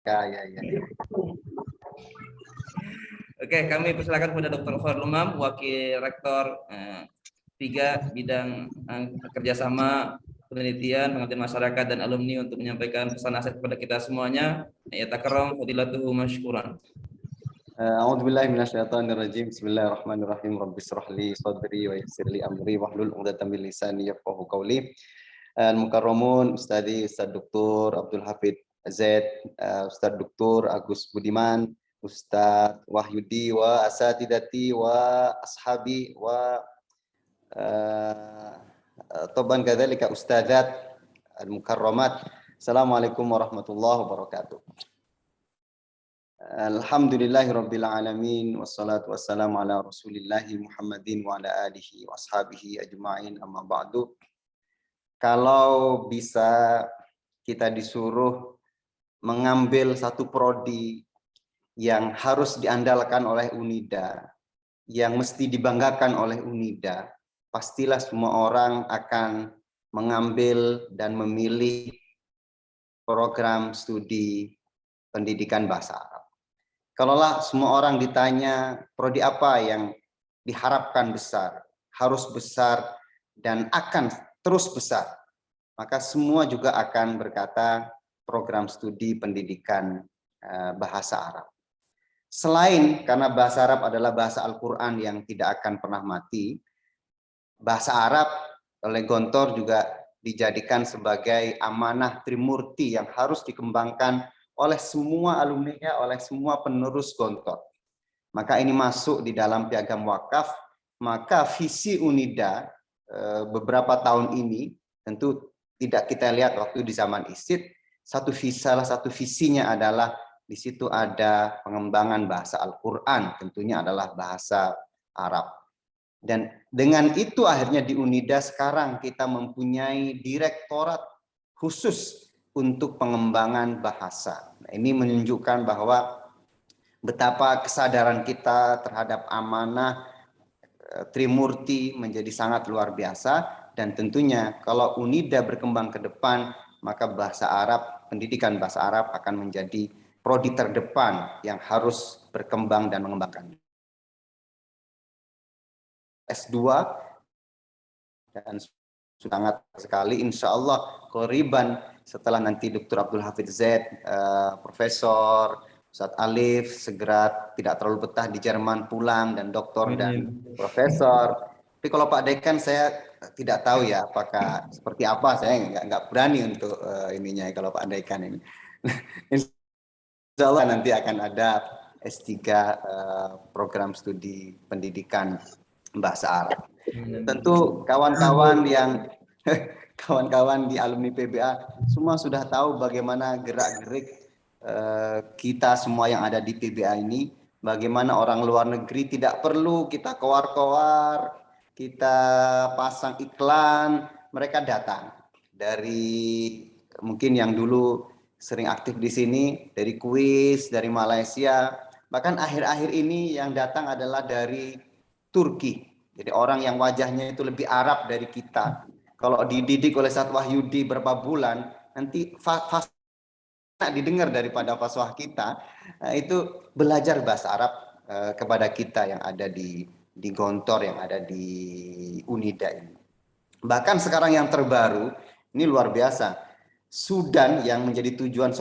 Ya. Oke, kami persilakan kepada Dr. Khairul Umam, Wakil Rektor 3 bidang kerjasama penelitian, pengabdian masyarakat dan alumni untuk menyampaikan pesan nasihat kepada kita semuanya. Ya takarram fadilatuhu masykuran. A'udzu billahi minasyaitonir rajim. Bismillahirrahmanirrahim. Rabbi shrah li sadri wa yassir li amri wahlul 'uqdatam min lisani yafqahu qawli. Al-Mukarramun Ustadi Ustaz Dr. Abdul Hafid Zaid, Ustaz Dr. Agus Budiman, Ustaz Wahyudi wa asatidati wa ashabi wa toban kadzalika ustadzat al-mukarramat. Assalamualaikum warahmatullahi wabarakatuh. Alhamdulillahirabbil alamin wassalatu wassalamu ala Rasulillahi Muhammadin wa ala alihi wa ashabihi ajmain, amma ba'du. Kalau bisa kita disuruh mengambil satu prodi yang harus diandalkan oleh UNIDA, yang mesti dibanggakan oleh UNIDA, pastilah semua orang akan mengambil dan memilih program studi pendidikan bahasa Arab. Kalaulah semua orang ditanya prodi apa yang diharapkan besar, harus besar, dan akan terus besar, maka semua juga akan berkata program studi pendidikan bahasa Arab. Selain karena bahasa Arab adalah bahasa Al-Quran yang tidak akan pernah mati, bahasa Arab oleh Gontor juga dijadikan sebagai amanah Trimurti yang harus dikembangkan oleh semua alumninya, oleh semua penerus Gontor. Maka ini masuk di dalam piagam wakaf. Maka visi UNIDA beberapa tahun ini tentu tidak kita lihat waktu di zaman ISID. Salah satu visinya adalah di situ ada pengembangan bahasa Al-Quran, tentunya adalah bahasa Arab. Dan dengan itu akhirnya di UNIDA sekarang kita mempunyai direktorat khusus untuk pengembangan bahasa. Nah, ini menunjukkan bahwa betapa kesadaran kita terhadap amanah Trimurti menjadi sangat luar biasa, dan tentunya kalau UNIDA berkembang ke depan, maka bahasa Arab, pendidikan bahasa Arab akan menjadi prodi terdepan yang harus berkembang dan mengembangkan. S2 dan sangat sekali insya Allah koriban setelah nanti Dr. Abdul Hafid Zaid, Profesor Ustadz Alif segera tidak terlalu betah di Jerman pulang dan doktor dan profesor. Tapi kalau Pak Dekan saya tidak tahu ya apakah seperti apa, saya nggak berani untuk ininya kalau Pak Dekan ini. Insya Allah nanti akan ada S3 program studi pendidikan bahasa Arab. Tentu kawan-kawan di alumni PBA semua sudah tahu bagaimana gerak-gerik kita semua yang ada di PBA ini, bagaimana orang luar negeri tidak perlu kita kowar-kowar, kita pasang iklan, mereka datang dari mungkin yang dulu sering aktif di sini, dari Kuwait, dari Malaysia, bahkan akhir-akhir ini yang datang adalah dari Turki. Jadi orang yang wajahnya itu lebih Arab dari kita. Kalau dididik oleh Ustadz Wahyudi berapa bulan, nanti didengar daripada faswah kita, itu belajar bahasa Arab kepada kita yang ada di Gontor, yang ada di UNIDA ini. Bahkan sekarang yang terbaru, ini luar biasa, Sudan yang menjadi tujuan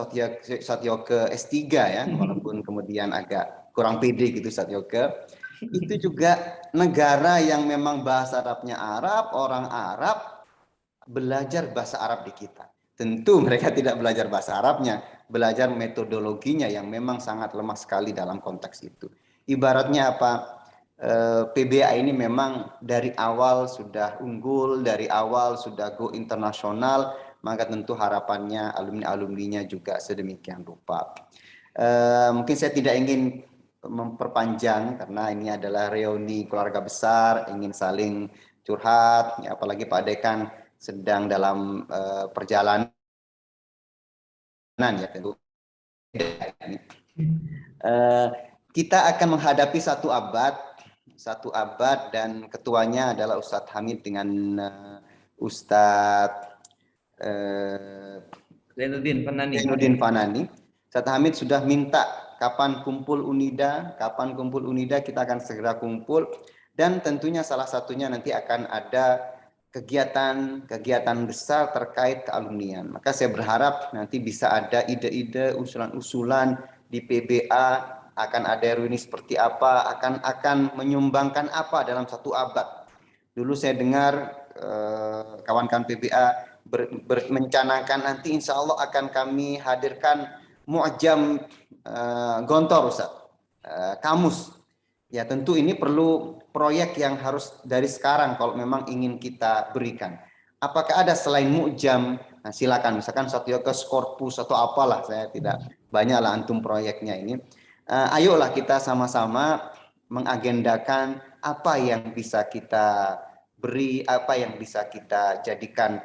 Satyoke S3 ya, walaupun kemudian agak kurang pede gitu Satyoke, itu juga negara yang memang bahasa Arabnya Arab, orang Arab belajar bahasa Arab di kita. Tentu mereka tidak belajar bahasa Arabnya, belajar metodologinya yang memang sangat lemah sekali dalam konteks itu. Ibaratnya apa? PBA ini memang dari awal sudah unggul, dari awal sudah go internasional, maka tentu harapannya alumni-alumninya juga sedemikian rupa. Mungkin saya tidak ingin memperpanjang karena ini adalah reuni keluarga besar, ingin saling curhat, ya, apalagi Pak Dekan sedang dalam perjalanan ya tentu. Kita akan menghadapi satu abad dan ketuanya adalah Ustadz Hamid dengan Ustadz Zainuddin Fanani. Ustaz Hamid sudah minta kapan kumpul UNIDA, kita akan segera kumpul, dan tentunya salah satunya nanti akan ada kegiatan besar terkait kealumnian. Maka saya berharap nanti bisa ada ide-ide, usulan-usulan di PBA, akan ada reuni seperti apa, akan menyumbangkan apa dalam satu abad. Dulu saya dengar kawan-kawan PBA mencanangkan nanti insya Allah akan kami hadirkan mu'jam Gontor, Ustaz, kamus. Ya tentu ini perlu proyek yang harus dari sekarang kalau memang ingin kita berikan. Apakah ada selain mu'jam? Nah, silakan, misalkan Satyokas Korpus atau apalah, saya tidak banyaklah antum proyeknya ini. Ayolah kita sama-sama mengagendakan apa yang bisa kita beri, apa yang bisa kita jadikan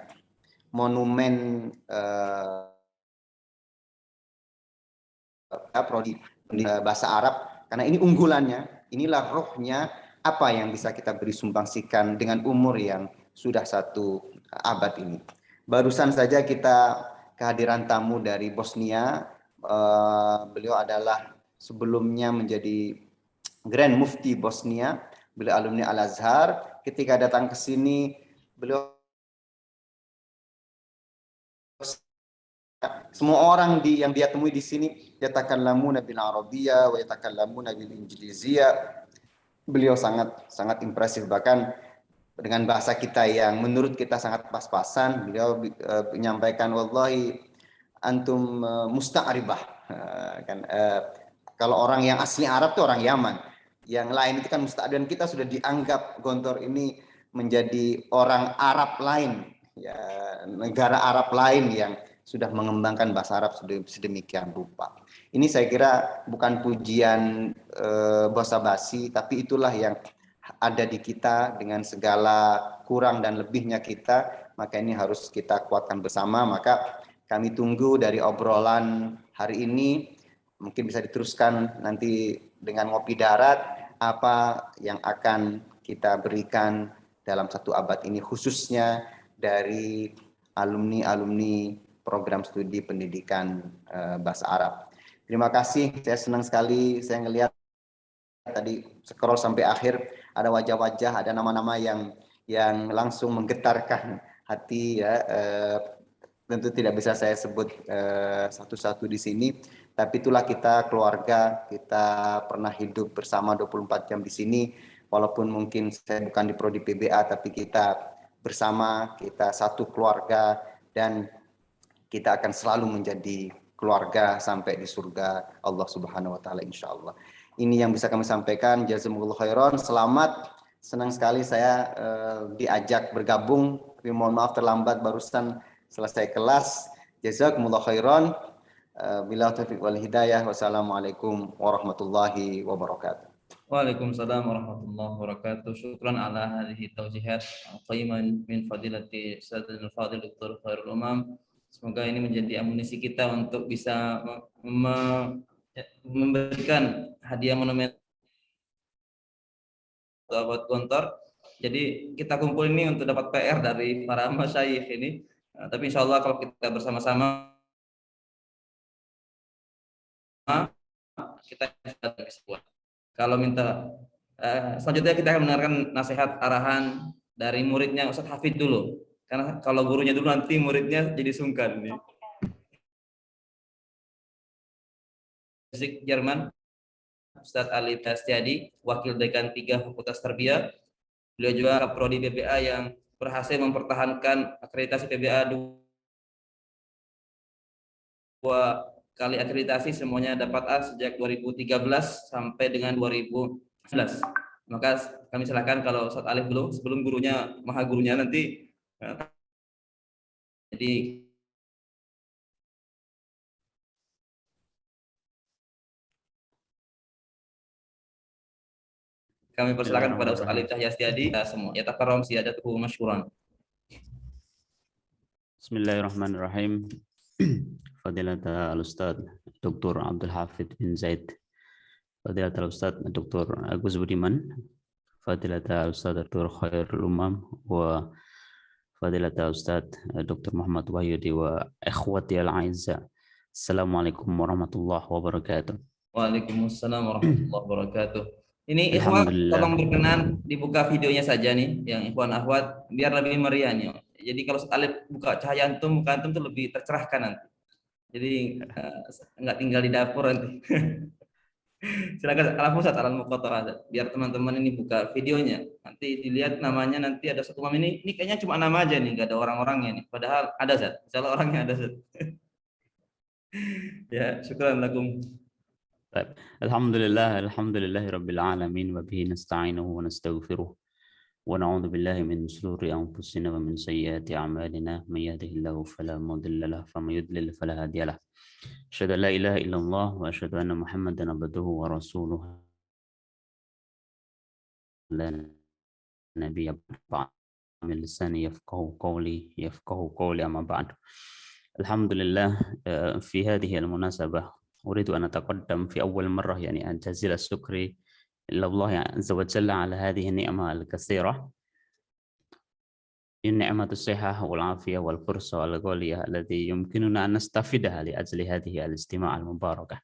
monumen prodi bahasa Arab, karena ini unggulannya, inilah rohnya, apa yang bisa kita beri sumbangsikan dengan umur yang sudah 1 abad ini. Barusan saja kita kehadiran tamu dari Bosnia, beliau adalah sebelumnya menjadi Grand Mufti Bosnia, beliau alumni Al-Azhar. Ketika datang ke sini, beliau semua orang yang dia temui di sini yatakallamuna bil arabiyyah wa yatakallamuna bil injiliziyah. Beliau sangat impresif, bahkan dengan bahasa kita yang menurut kita sangat pas-pasan. Beliau menyampaikan wallahi antum musta'ribah, kan kalau orang yang asli Arab itu orang Yaman, yang lain itu kan musta'rib, dan kita sudah dianggap Gontor ini menjadi orang Arab lain, ya, negara Arab lain yang sudah mengembangkan bahasa Arab sedemikian rupa. Ini saya kira bukan pujian basa-basi, tapi itulah yang ada di kita dengan segala kurang dan lebihnya kita, maka ini harus kita kuatkan bersama. Maka kami tunggu dari obrolan hari ini, mungkin bisa diteruskan nanti dengan ngopi darat, apa yang akan kita berikan dalam 1 abad ini, khususnya dari alumni program studi pendidikan bahasa Arab. Terima kasih, saya senang sekali, saya ngelihat tadi scroll sampai akhir, ada wajah-wajah, ada nama-nama yang langsung menggetarkan hati, ya. Tentu tidak bisa saya sebut satu-satu di sini, tapi itulah kita keluarga, kita pernah hidup bersama 24 jam di sini, walaupun mungkin saya bukan di prodi PBA, tapi kita bersama, kita satu keluarga, dan kita akan selalu menjadi keluarga sampai di surga Allah Subhanahu wa taala insyaallah. Ini yang bisa kami sampaikan. Jazakumullah khairan. Selamat, senang sekali saya diajak bergabung. Tapi mohon maaf terlambat, barusan selesai kelas. Jazakumullah khairan. Bila taufiq wal hidayah. Wassalamualaikum warahmatullahi wabarakatuh. Waalaikumsalam warahmatullahi wabarakatuh. Syukran ala hadhihi taujihat al-qayyimah min fadilati Sayyidina al-Fadil Dr. Khairul Umam. Semoga ini menjadi amunisi kita untuk bisa memberikan hadiah monumen buat Gontor. Jadi kita kumpul ini untuk dapat PR dari para masyayikh ini. Tapi insya Allah kalau kita bersama-sama kita bisa buat. Kalau minta selanjutnya kita akan mendengarkan nasihat arahan dari muridnya Ustadz Hafid dulu. Karena kalau gurunya dulu nanti muridnya jadi sungkan nih. Fisik Jerman, Ustadz Ali Tastiadi, Wakil Dekan 3 Fakultas Tarbiyah. Beliau juga prodi PBA yang berhasil mempertahankan akreditasi PBA 2 kali akreditasi, semuanya dapat A sejak 2013 sampai dengan 2019. Maka kami silakan kalau Ustadz Ali belum, sebelum gurunya, maha gurunya nanti. Jadi kami persilakan kepada Ustadz Ali Cahyastiadi semua. Ya takarom siyadatuhu masykuran. Bismillahirrahmanirrahim. Fadilat al-Ustaz Dr. Abdul Hafid bin Zaid, Fadilat al-Ustaz Dr. Agus Budiman, Fadilat al-Ustaz Dr. Khairul Umam, wa Fadilat al-Ustaz Dr. Muhammad Wahyudi wa ikhwati al-aizza. Assalamualaikum warahmatullahi wabarakatuh. Waalaikumsalam warahmatullahi wabarakatuh. Ini Ikhwan Alhamdulillah. tolong berkenan dibuka videonya saja nih yang Ikhwan Akhwat biar lebih meriah nih. Jadi kalau Alif buka cahaya antum, muka antum tuh lebih tercerahkan nanti. Jadi nggak tinggal di dapur nanti. Silakan Al-Fusat Al-Muqatta'ah biar teman-teman ini buka videonya. Nanti dilihat namanya, nanti ada satu mam ini kayaknya cuma nama aja nih, nggak ada orang-orangnya nih. Padahal ada Zat. Misalnya orangnya ada Zat. Ya, syukran lakum. طيب الحمد لله رب العالمين وبه نستعينه ونستغفره ونعوذ بالله من شرور أنفسنا ومن سيئات أعمالنا من يهده الله فلا مضل له ومن يضلل فلا هادي له أشهد أن لا إله إلا الله وأشهد أن محمدا عبده ورسوله لا نبي بعد من لساني يفقه قولي أما بعد. الحمد لله. في هذه المناسبة أريد أن أتقدم في أول مرة يعني أن جزيل الشكر إلى الله عز وجل على هذه النعمة الكثيرة، النعمة الصحة والعافية والفرصة الغالية التي يمكننا أن نستفيدها لأجل هذه الاجتماع المباركة.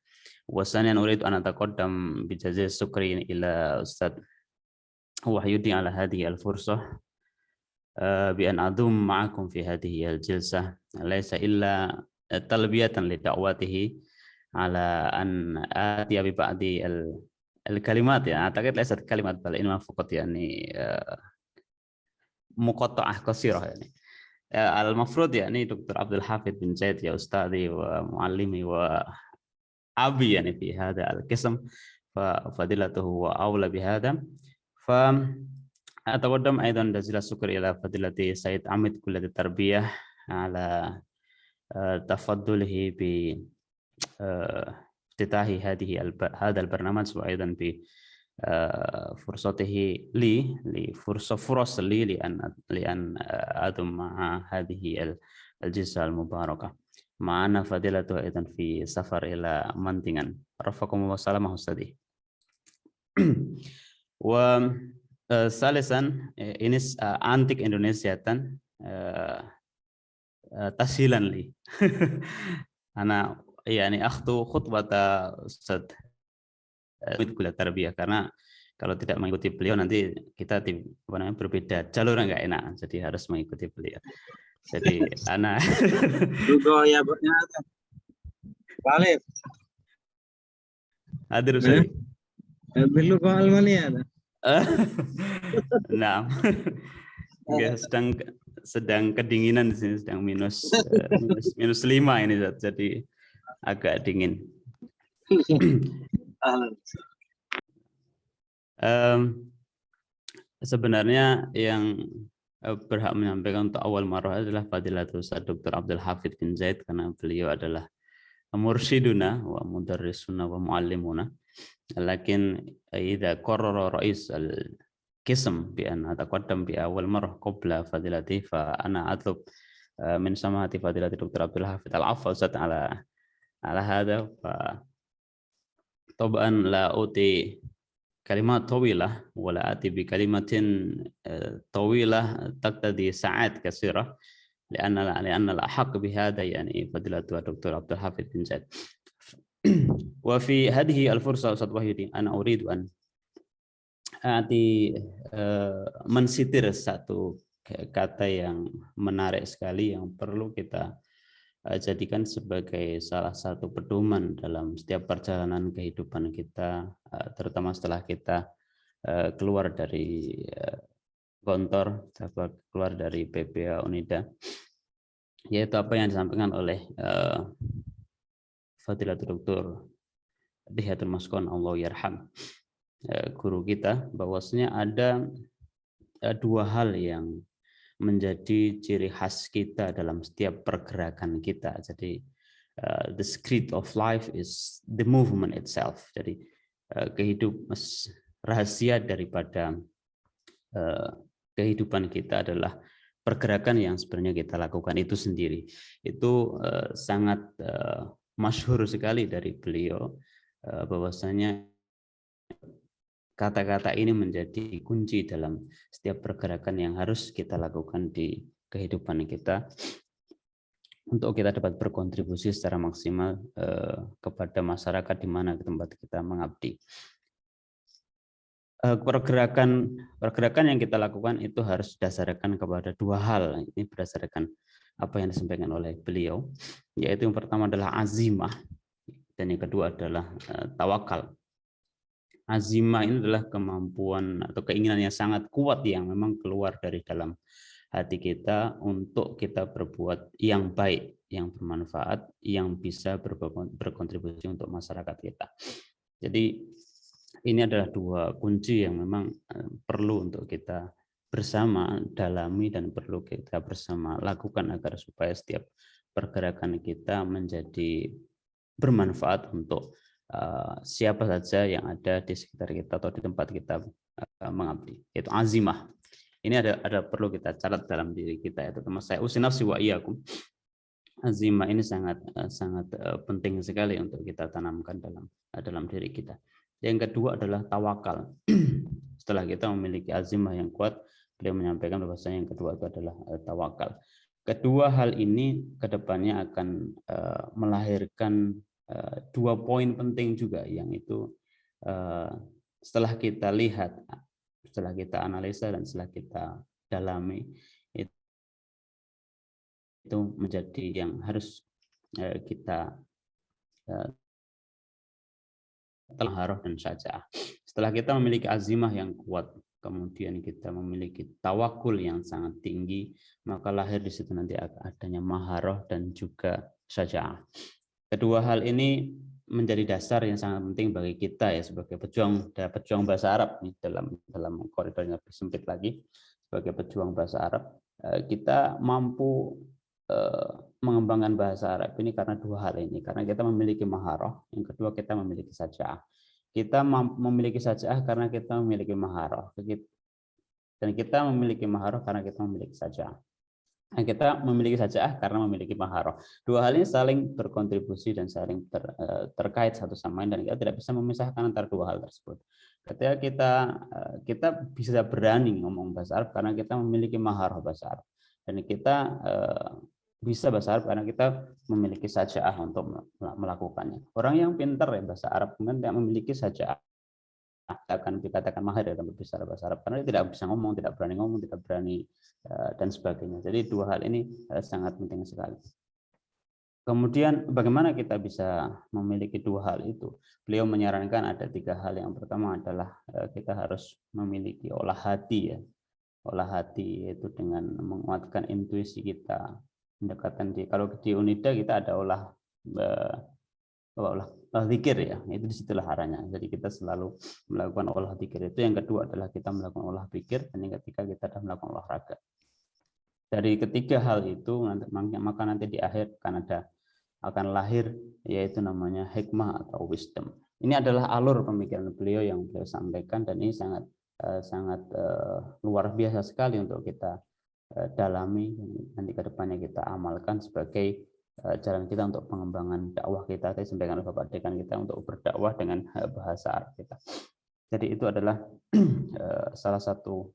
وثانيا أريد أن أتقدم بجزيل الشكر إلى أستاذ وحيدي على هذه الفرصة بأن أدوم معكم في هذه الجلسة، ليس إلا تلبية لدعوته على أن آتي ببعض الكلمات. يعني أعتقد ليست كلمات بل إنما فقط يعني مقطعة قصيرة. يعني المفروض يعني دكتور عبد الحافظ بن زيد يا أستاذي ومعلمي وأبي يعني في هذا القسم، ففضيلته هو أولى بهذا. فأتقدم أيضا جزيل الشكر إلى فضيلة سيد عميد كلية التربية على تفضله ب افتتاح هذا البرنامج، وأيضا بفرصته فرص لي لأن أدم مع هذه الجلسة المباركة. معنا فضيلته أيضا في سفر إلى Mantingan. رفقكم الله سلامه أستاذي. وثالثا ini antik Indonesia تسهيلا لي أنا يعني أخطو خطبة Ustaz kuliah tarbiyah, karena kalau tidak mengikuti beliau nanti kita berbeda jalur, nggak enak, jadi harus mengikuti beliau. Jadi anak juga ya balik hadir Ustaz. Belum kau almani ada. Nah, sedang kedinginan di sini, sedang minus 5 ini Ustaz, jadi agak dingin. Sebenarnya yang berhak menyampaikan untuk awal marah adalah Fadilatul Ustaz Dr. Abdul Hafidh bin Zaid, karena beliau adalah mursyiduna wa mudarrisuna wa muallimuna. Lakin idza qarrara ra'is al-qism bi an ataqaddam bi awal marah qabla fadilati fa ana atlub min samahati Fadilati Dr. Abdul Hafidh al-afwa Ustaz ala hada. طبعا لا أوتي كلمات طويلة ولا آتي بكلمة طويلة تقتضي ساعات كثيرة، لأن الأحق بهذا يعني فضيلة الدكتور عبد الحافظ بن زيد. وفي هذه الفرصة أستاذ وحيدي أنا أريد أن آتي mensitir satu kata yang menarik sekali yang perlu kita jadikan sebagai salah satu pedoman dalam setiap perjalanan kehidupan kita, terutama setelah kita keluar dari Gontor, keluar dari PPA Unida, yaitu apa yang disampaikan oleh Fadilatul Doktor Dihatul Maskon Allah Yarham, guru kita, bahwasanya ada dua hal yang menjadi ciri khas kita dalam setiap pergerakan kita. Jadi the secret of life is the movement itself. Jadi rahasia daripada kehidupan kita adalah pergerakan yang sebenarnya kita lakukan itu sendiri. Itu sangat masyhur sekali dari beliau, bahwasanya kata-kata ini menjadi kunci dalam setiap pergerakan yang harus kita lakukan di kehidupan kita. untuk kita dapat berkontribusi secara maksimal kepada masyarakat di mana tempat kita mengabdi. Pergerakan yang kita lakukan itu harus didasarkan kepada dua hal. Ini berdasarkan apa yang disampaikan oleh beliau, yaitu yang pertama adalah azimah dan yang kedua adalah tawakal. Azimah ini adalah kemampuan atau keinginan yang sangat kuat yang memang keluar dari dalam hati kita untuk kita berbuat yang baik, yang bermanfaat, yang bisa berkontribusi untuk masyarakat kita. Jadi ini adalah dua kunci yang memang perlu untuk kita bersama dalami dan perlu kita bersama lakukan agar supaya setiap pergerakan kita menjadi bermanfaat untuk siapa saja yang ada di sekitar kita atau di tempat kita mengabdi. Itu azimah. Ini ada perlu kita catat dalam diri kita, ya, terutama saya usin nafsi wa iyyakum. Azimah ini sangat penting sekali untuk kita tanamkan dalam diri kita. Yang kedua adalah tawakal. Setelah kita memiliki azimah yang kuat, beliau menyampaikan bahwasanya yang kedua itu adalah tawakal. Kedua hal ini kedepannya akan melahirkan dua poin penting juga, yang itu setelah kita lihat, setelah kita analisa dan setelah kita dalami, itu menjadi yang harus kita maharoh dan syaja'ah. Setelah kita memiliki azimah yang kuat, kemudian kita memiliki tawakul yang sangat tinggi, maka lahir di situ nanti adanya maharoh dan juga syaja'ah. Kedua hal ini menjadi dasar yang sangat penting bagi kita ya sebagai pejuang bahasa Arab nih, dalam koridornya lebih sempit lagi. Sebagai pejuang bahasa Arab, kita mampu mengembangkan bahasa Arab ini karena dua hal ini. Karena kita memiliki maharoh, yang kedua kita memiliki saja'ah. Kita memiliki saja'ah karena kita memiliki maharoh, dan kita memiliki maharoh karena kita memiliki saja'ah. Dan kita memiliki saja'ah karena memiliki maharoh. Dua hal ini saling berkontribusi dan saling terkait satu sama lain, dan kita tidak bisa memisahkan antara dua hal tersebut. Ketika kita bisa berani ngomong bahasa Arab karena kita memiliki maharoh bahasa Arab, dan kita bisa bahasa Arab karena kita memiliki saja'ah untuk melakukannya. Orang yang pintar ya bahasa Arab kemudian tidak memiliki saja'ah akan dikatakan mahir dalam berbicara bahasa Arab karena dia tidak bisa ngomong, tidak berani ngomong, tidak berani dan sebagainya. Jadi dua hal ini sangat penting sekali. Kemudian bagaimana kita bisa memiliki dua hal itu? Beliau menyarankan ada tiga hal. Yang pertama adalah kita harus memiliki olah hati ya. Olah hati yaitu dengan menguatkan intuisi kita, pendekatan kalau di Unida kita ada olah zikir ya, itu disitulah arahnya. Jadi kita selalu melakukan olah zikir itu. Yang kedua adalah kita melakukan olah pikir, dan yang ketiga kita akan melakukan olahraga. Dari ketiga hal itu maka nanti di akhir akan lahir yaitu namanya hikmah atau wisdom. Ini adalah alur pemikiran beliau yang beliau sampaikan, dan ini sangat luar biasa sekali untuk kita dalami, nanti ke depannya kita amalkan sebagai jalan kita untuk pengembangan dakwah kita. Tadi sampaikan oleh Bapak Dekan kita untuk berdakwah dengan bahasa Arab kita. Jadi itu adalah salah satu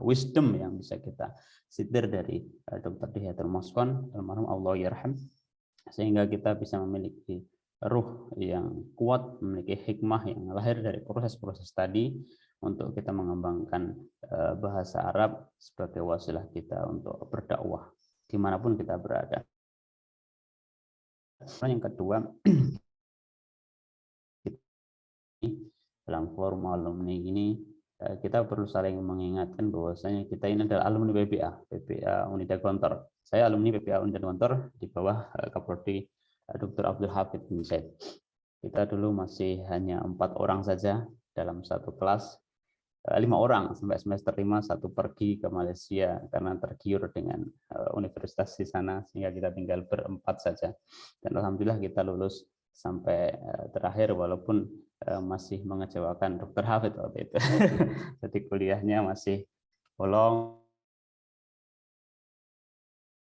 wisdom yang bisa kita sitir dari Dr. Diyatul Moskon almarhum Allah yarham, sehingga kita bisa memiliki ruh yang kuat, memiliki hikmah yang lahir dari proses-proses tadi untuk kita mengembangkan bahasa Arab sebagai wasilah kita untuk berdakwah dimanapun kita berada. Yang kedua, dalam forum alumni ini kita perlu saling mengingatkan bahwasanya kita ini adalah alumni PPA Unida Gontor. Saya alumni PPA Unida Gontor di bawah Kapolri Dr. Abdul Hafid bin Zaid. Kita dulu masih hanya 4 orang saja dalam satu kelas. 5 orang sampai semester 5, satu pergi ke Malaysia karena tergiur dengan universitas di sana, sehingga kita tinggal berempat saja. Dan alhamdulillah kita lulus sampai terakhir, walaupun masih mengecewakan Dr. Hafid waktu itu. Jadi kuliahnya masih bolong,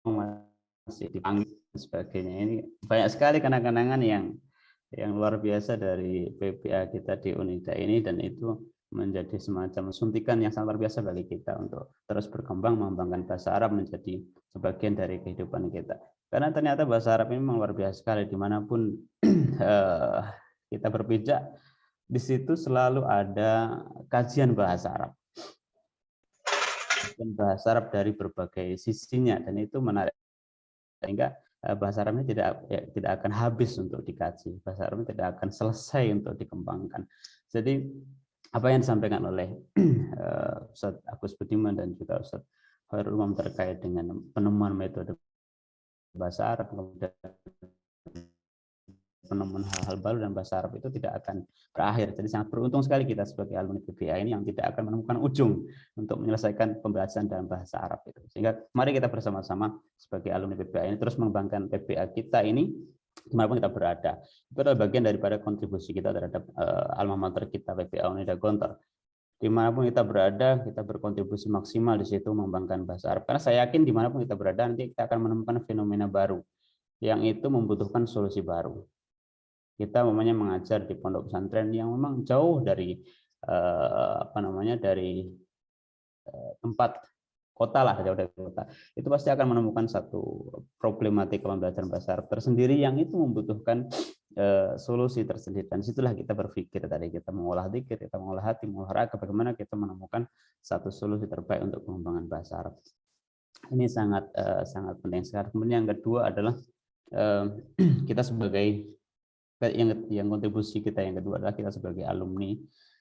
masih dipanggil dan sebagainya. Ini banyak sekali kenang-kenangan yang luar biasa dari PPA kita di Unida ini, dan itu menjadi semacam suntikan yang sangat luar biasa bagi kita untuk terus berkembang mengembangkan bahasa Arab menjadi sebagian dari kehidupan kita. Karena ternyata bahasa Arab ini memang luar biasa sekali, dimanapun kita berpijak, di situ selalu ada kajian bahasa Arab. Dan bahasa Arab dari berbagai sisinya, dan itu menarik. Sehingga bahasa Arabnya tidak akan habis untuk dikaji, bahasa Arabnya tidak akan selesai untuk dikembangkan. Jadi apa yang disampaikan oleh Ustaz Agus Budiman dan juga Ustaz Khairul Umam terkait dengan penemuan metode bahasa Arab, kemudian penemuan hal-hal baru dan bahasa Arab itu tidak akan berakhir. Jadi sangat beruntung sekali kita sebagai alumni PPA ini yang tidak akan menemukan ujung untuk menyelesaikan pembahasan dalam bahasa Arab itu. Sehingga mari kita bersama-sama sebagai alumni PPA ini terus mengembangkan PPA kita ini dimanapun kita berada. Itu adalah bagian daripada kontribusi kita terhadap alma mater kita PPA Unida Gontor. Dimanapun kita berada, kita berkontribusi maksimal di situ mengembangkan bahasa Arab. Karena saya yakin dimanapun kita berada nanti kita akan menemukan fenomena baru yang itu membutuhkan solusi baru. Kita mengajar di pondok pesantren yang memang jauh dari dari tempat kota lah, jauh dari kota. Itu pasti akan menemukan satu problematika pembelajaran bahasa Arab tersendiri yang itu membutuhkan solusi tersendiri. Dan situlah kita berpikir tadi, kita mengolah dzikir, kita mengolah hati, mengolah raga, bagaimana kita menemukan satu solusi terbaik untuk pengembangan bahasa Arab. Ini sangat penting sekali. Kemudian yang kedua adalah kita sebagai yang kontribusi kita yang kedua adalah kita sebagai alumni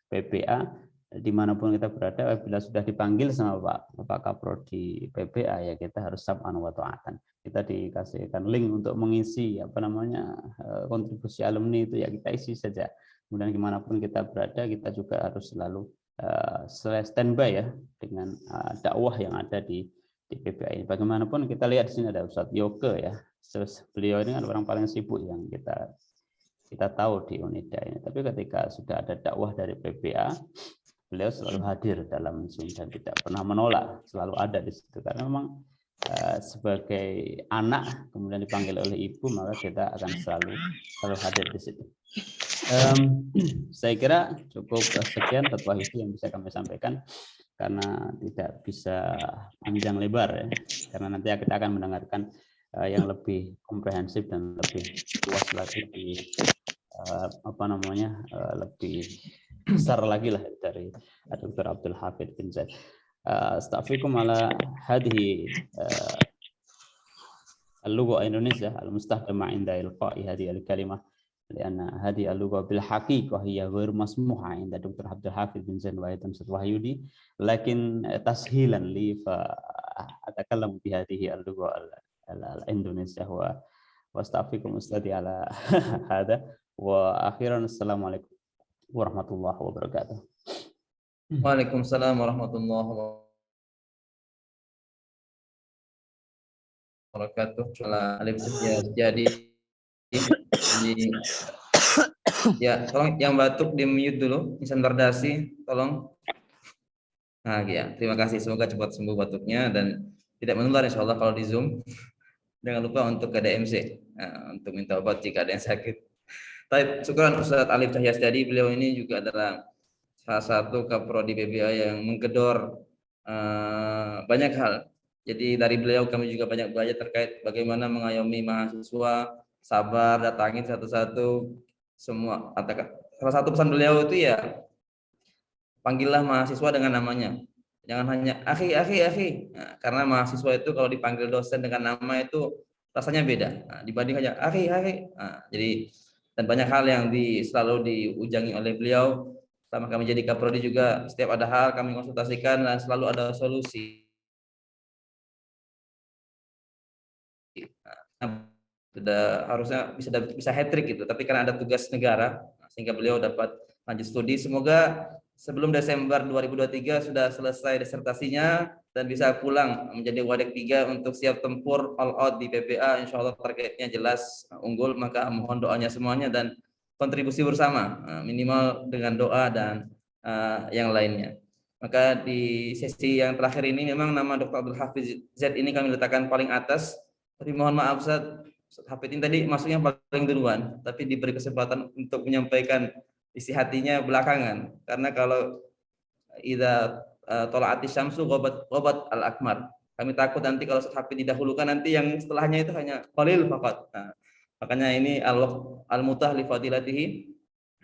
PPA dimanapun kita berada, apabila sudah dipanggil sama Pak Kaprodi PPA ya kita harus sab'an wa ta'atan. Kita dikasihkan link untuk mengisi kontribusi alumni itu ya kita isi saja. Kemudian dimanapun kita berada kita juga harus selalu standby ya dengan dakwah yang ada di PPA ini. Bagaimanapun kita lihat di sini ada Ustadz Yoke ya. Beliau ini kan orang paling sibuk yang kita tahu di Unida ini. Tapi ketika sudah ada dakwah dari PPA, beliau selalu hadir dalam Zoom dan tidak pernah menolak, selalu ada di situ. Karena memang sebagai anak kemudian dipanggil oleh ibu, maka kita akan selalu hadir di situ. Saya kira cukup sekian fatwa itu yang bisa kami sampaikan karena tidak bisa panjang lebar ya. Karena nanti kita akan mendengarkan yang lebih komprehensif dan lebih luas lagi di lebih besar lagi lah dari Dr. Abdul Hafidh bin Zaid. Astaghfirukum ala hadhihi اللغة الإندونيسية المستخدمة عند إلقاء هذه الكلمة لأن هذه اللغة بالحقيقة هي غير مسموحة عند دكتور عبد الحافظ بن زين وأيضا أستاذ وحيودي لكن تسهيلا لي فأتكلم بهذه اللغة الإندونيسية واستغفركم أستاذي على هذا وأخيرا السلام عليكم ورحمة الله وبركاته. Waalaikumsalam warahmatullahi wabarakatuh. Alif jadi ya, tolong yang batuk di mute dulu. Insan Bardasi, tolong. Nah, ya, terima kasih. Semoga cepat sembuh batuknya dan tidak menular insya Allah kalau di Zoom. Jangan lupa untuk ke DMC untuk minta obat jika ada yang sakit. Baik, syukran Ustaz Alif Cahyastadi. Beliau ini juga adalah salah satu kaprodi PPA yang menggedor banyak hal. Jadi dari beliau kami juga banyak belajar terkait bagaimana mengayomi mahasiswa, sabar, datangin satu-satu semua. Salah satu pesan beliau itu ya, panggillah mahasiswa dengan namanya. Jangan hanya akhi. Nah, karena mahasiswa itu kalau dipanggil dosen dengan nama itu rasanya beda. Nah, dibanding hanya akhi. Nah, jadi dan banyak hal yang selalu diujangi oleh beliau. Selama kami jadi kaprodi juga setiap ada hal kami konsultasikan dan selalu ada solusi. Sudah harusnya bisa hat-trick gitu, tapi karena ada tugas negara sehingga beliau dapat lanjut studi. Semoga sebelum Desember 2023 sudah selesai disertasinya dan bisa pulang menjadi Wadek 3 untuk siap tempur all out di PPA. Insya Allah targetnya jelas unggul, maka mohon doanya semuanya dan kontribusi bersama minimal dengan doa dan yang lainnya. Maka di sesi yang terakhir ini memang nama Dr. Abdul Hafidh Z ini kami letakkan paling atas. Tapi mohon maaf Ustaz Hafidh ini tadi masuknya paling duluan, tapi diberi kesempatan untuk menyampaikan isi hatinya belakangan. Karena kalau idza tala'ati syamsu ghabat al-akmar, Kami takut nanti kalau Hafid didahulukan nanti yang setelahnya itu hanya qalil faqat. Nah, makanya ini al-mutah li fadilatihi.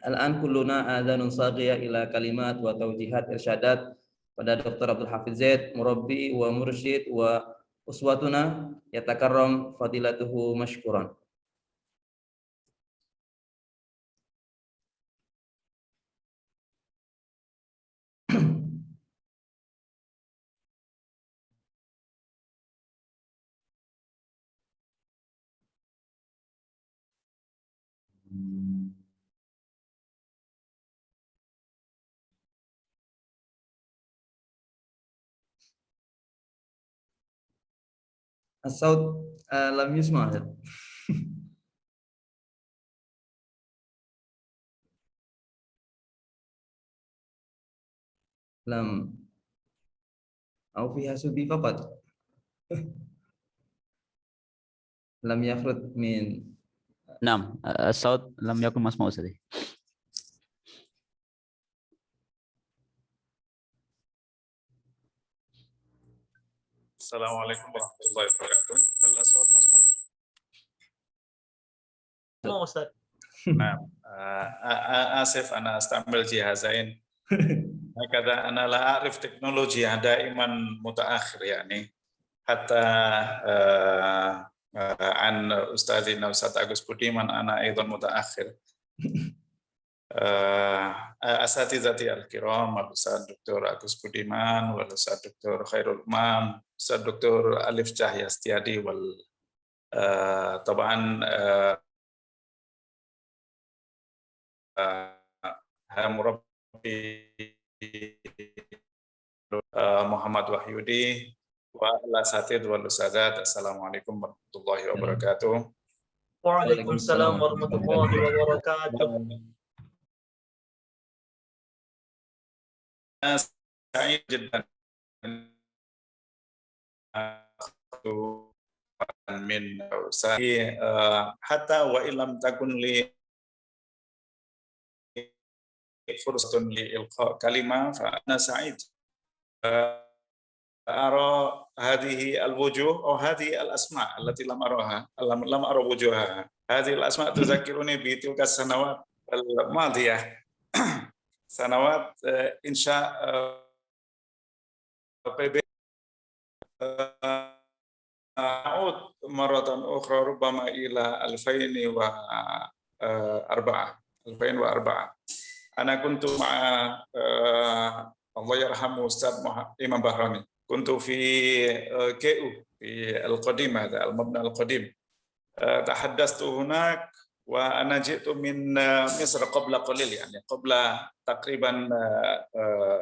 Al-an kulluna adhanun saghiyah ila kalimat wa taujihat irsyadat pada Dr. Abdul Hafiz Zaid, murabbi wa mursyid wa uswatuna, yatakarram fadilatuhu mashkuran. As-saut lam yusma. Lam au fiha subi faqat. Lam yakhruj min. نعم الصوت لم يكن مسموع أستاذ. Assalamualaikum warahmatullahi wabarakatuh. Hal aswad masmuk? Mau Ustaz. Nah, asif ana astamil jihazain. Kata ana la arif teknologi ada iman mutaakhir yani hatta an ustadzina Ustaz Agus Budiman ana aidan mutaakhir. Asatizati al-kiram Ustaz Dr. Agus Budiman wal Ustaz Dr. Khairul Umam, Ustaz Dr. Alif Cahya Setiadi wal taban Murabbi Muhammad Wahyudi wa al-asatidz wal ustadzat. Assalamualaikum warahmatullahi wabarakatuh. Waalaikumsalam warahmatullahi wabarakatuh. Saya jiddan min usahi hatta wa illam takun li fursatun li ilqa kalimah fa ana sa'id ara hadhihi al-wujuh aw hadhihi al-asma' allati lam araha lam ara wujuhaha hadhihi al-asma' tuzakkiruni bi tilka sanawat al-madiyah sanawat insya PB a'ud maratan ukhra rubbama ila 2004 ana kuntu ma'a Allah yarhamu Ustaz Imam Bahrani kuntu fi KU fi al-qadim hadha al-mabna al-qadim tahaddastu hunak wa ana jitu min Misr qabla qalil yani qabla taqriban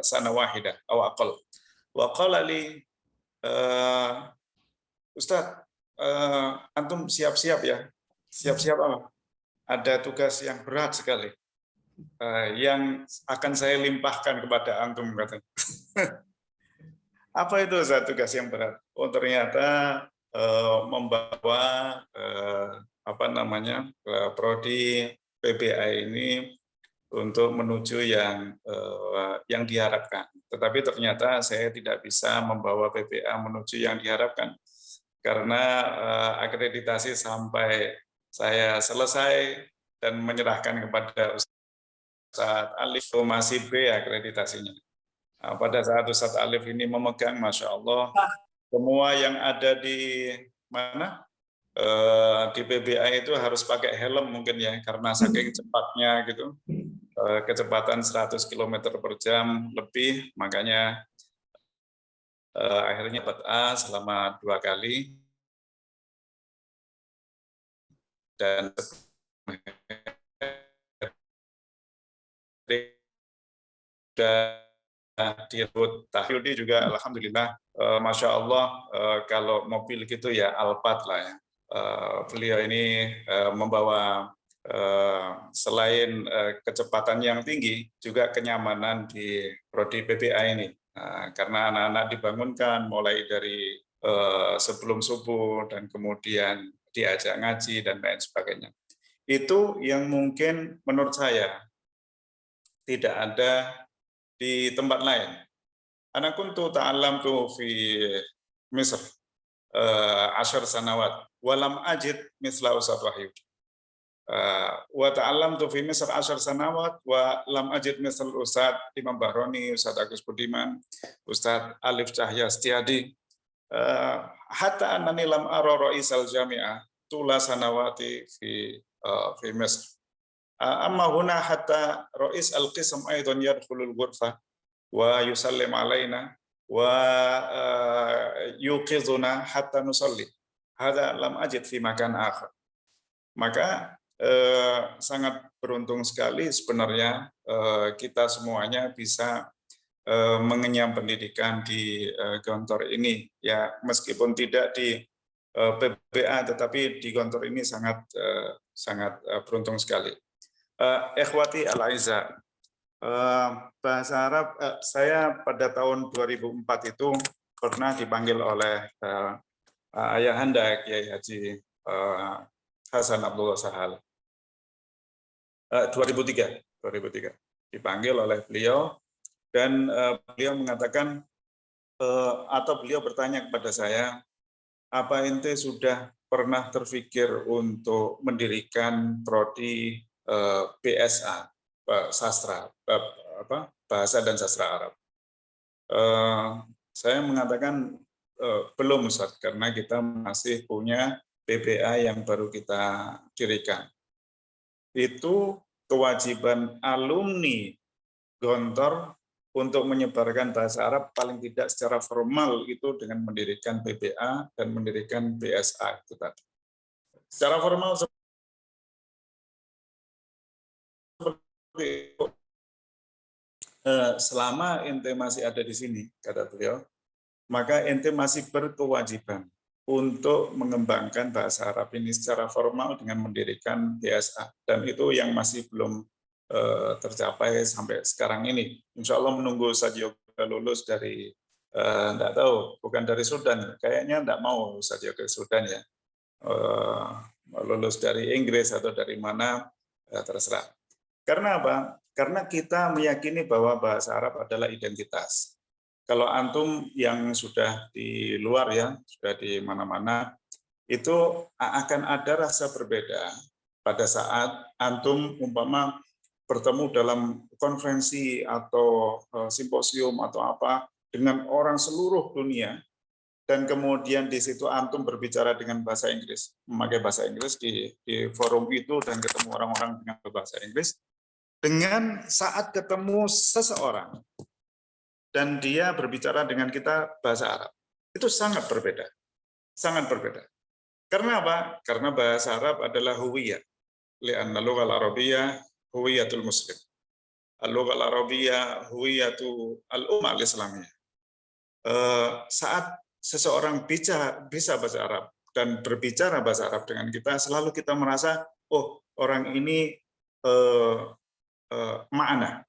sana wahida aw aqal wa qala li Ustaz antum siap-siap ya. Siap-siap apa? Ada tugas yang berat sekali yang akan saya limpahkan kepada antum katanya. Apa itu Ustaz tugas yang berat? Oh ternyata membawa prodi PBA ini untuk menuju yang diharapkan. Tetapi ternyata saya tidak bisa membawa PBA menuju yang diharapkan karena akreditasi sampai saya selesai dan menyerahkan kepada Ustaz Alif masih B akreditasinya. Pada saat Ustaz Alif ini memegang, Masya Allah, semua yang ada di mana di PBA itu harus pakai helm mungkin ya karena saking cepatnya gitu. Kecepatan 100 km per jam lebih, makanya akhirnya dapat A selama 2 kali dan dirut Tahyudi juga alhamdulillah Masya Allah kalau mobil gitu ya Alphard lah ya. Beliau ini membawa selain kecepatan yang tinggi juga kenyamanan di prodi PBA ini karena anak-anak dibangunkan mulai dari sebelum subuh dan kemudian diajak ngaji dan lain sebagainya. Itu yang mungkin menurut saya tidak ada di tempat lain. Ana kuntu ta'allamtu fi Misr 10 sanawat walam ajid misla Ustaz Wahyu. Wa ta'allamtu fi Misr 10 sanawat wa lam ajid misal Ustaz Imam Bahroni, Ustaz Agus Budiman, Ustaz Alif Cahya Setiadi. Hatta annani lam ara ra'isal jami'ah tula sanawati fi Misr. Amma huna hatta ra'is al-qism aidan yadkhulul ghurfah wa yusallim alaina wa yuqidhuna hatta nusalli. Hadza lam ajid fi makan akhar. Maka sangat beruntung sekali sebenarnya kita semuanya bisa mengenyam pendidikan di Gontor ini, ya meskipun tidak di PBA tetapi di Gontor ini sangat beruntung sekali. Ikhwati al-aiza, bahasa Arab saya pada tahun 2004 itu pernah dipanggil oleh ayahanda Kiai Haji Hasan Abdullah Sahal. 2003 dipanggil oleh beliau dan beliau mengatakan atau beliau bertanya kepada saya, apa ente sudah pernah terfikir untuk mendirikan prodi BSA sastra bahasa dan sastra Arab? Saya mengatakan belum Ustaz, karena kita masih punya PBA yang baru kita dirikan. Itu kewajiban alumni Gontor untuk menyebarkan bahasa Arab paling tidak secara formal itu dengan mendirikan PBA dan mendirikan BSA itu tadi. Secara formal seperti itu. Selama ente masih ada di sini, kata beliau, maka ente masih berkewajiban untuk mengembangkan bahasa Arab ini secara formal dengan mendirikan BSA, dan itu yang masih belum tercapai sampai sekarang ini. Insya Allah menunggu Ustaz Yoga lulus dari enggak tahu, bukan dari Sudan, kayaknya enggak mau Ustaz Yoga ke Sudan ya, lulus dari Inggris atau dari mana terserah. Karena apa? Karena kita meyakini bahwa bahasa Arab adalah identitas. Kalau antum yang sudah di luar ya, sudah di mana-mana, itu akan ada rasa berbeda pada saat antum umpama bertemu dalam konferensi atau simposium atau apa dengan orang seluruh dunia, dan kemudian di situ antum berbicara dengan bahasa Inggris, memakai bahasa Inggris di forum itu dan ketemu orang-orang dengan bahasa Inggris, dengan saat ketemu seseorang dan dia berbicara dengan kita bahasa Arab, itu sangat berbeda. Sangat berbeda. Karena apa? Karena bahasa Arab adalah huwiyah. Li'anna lughal arabiyyah huwiyatul muslim. Al-lughal arabiyyah huwiyatu al-ummah al-islamiyah. Saat seseorang bisa bahasa Arab dan berbicara bahasa Arab dengan kita, selalu kita merasa, oh orang ini ma'ana.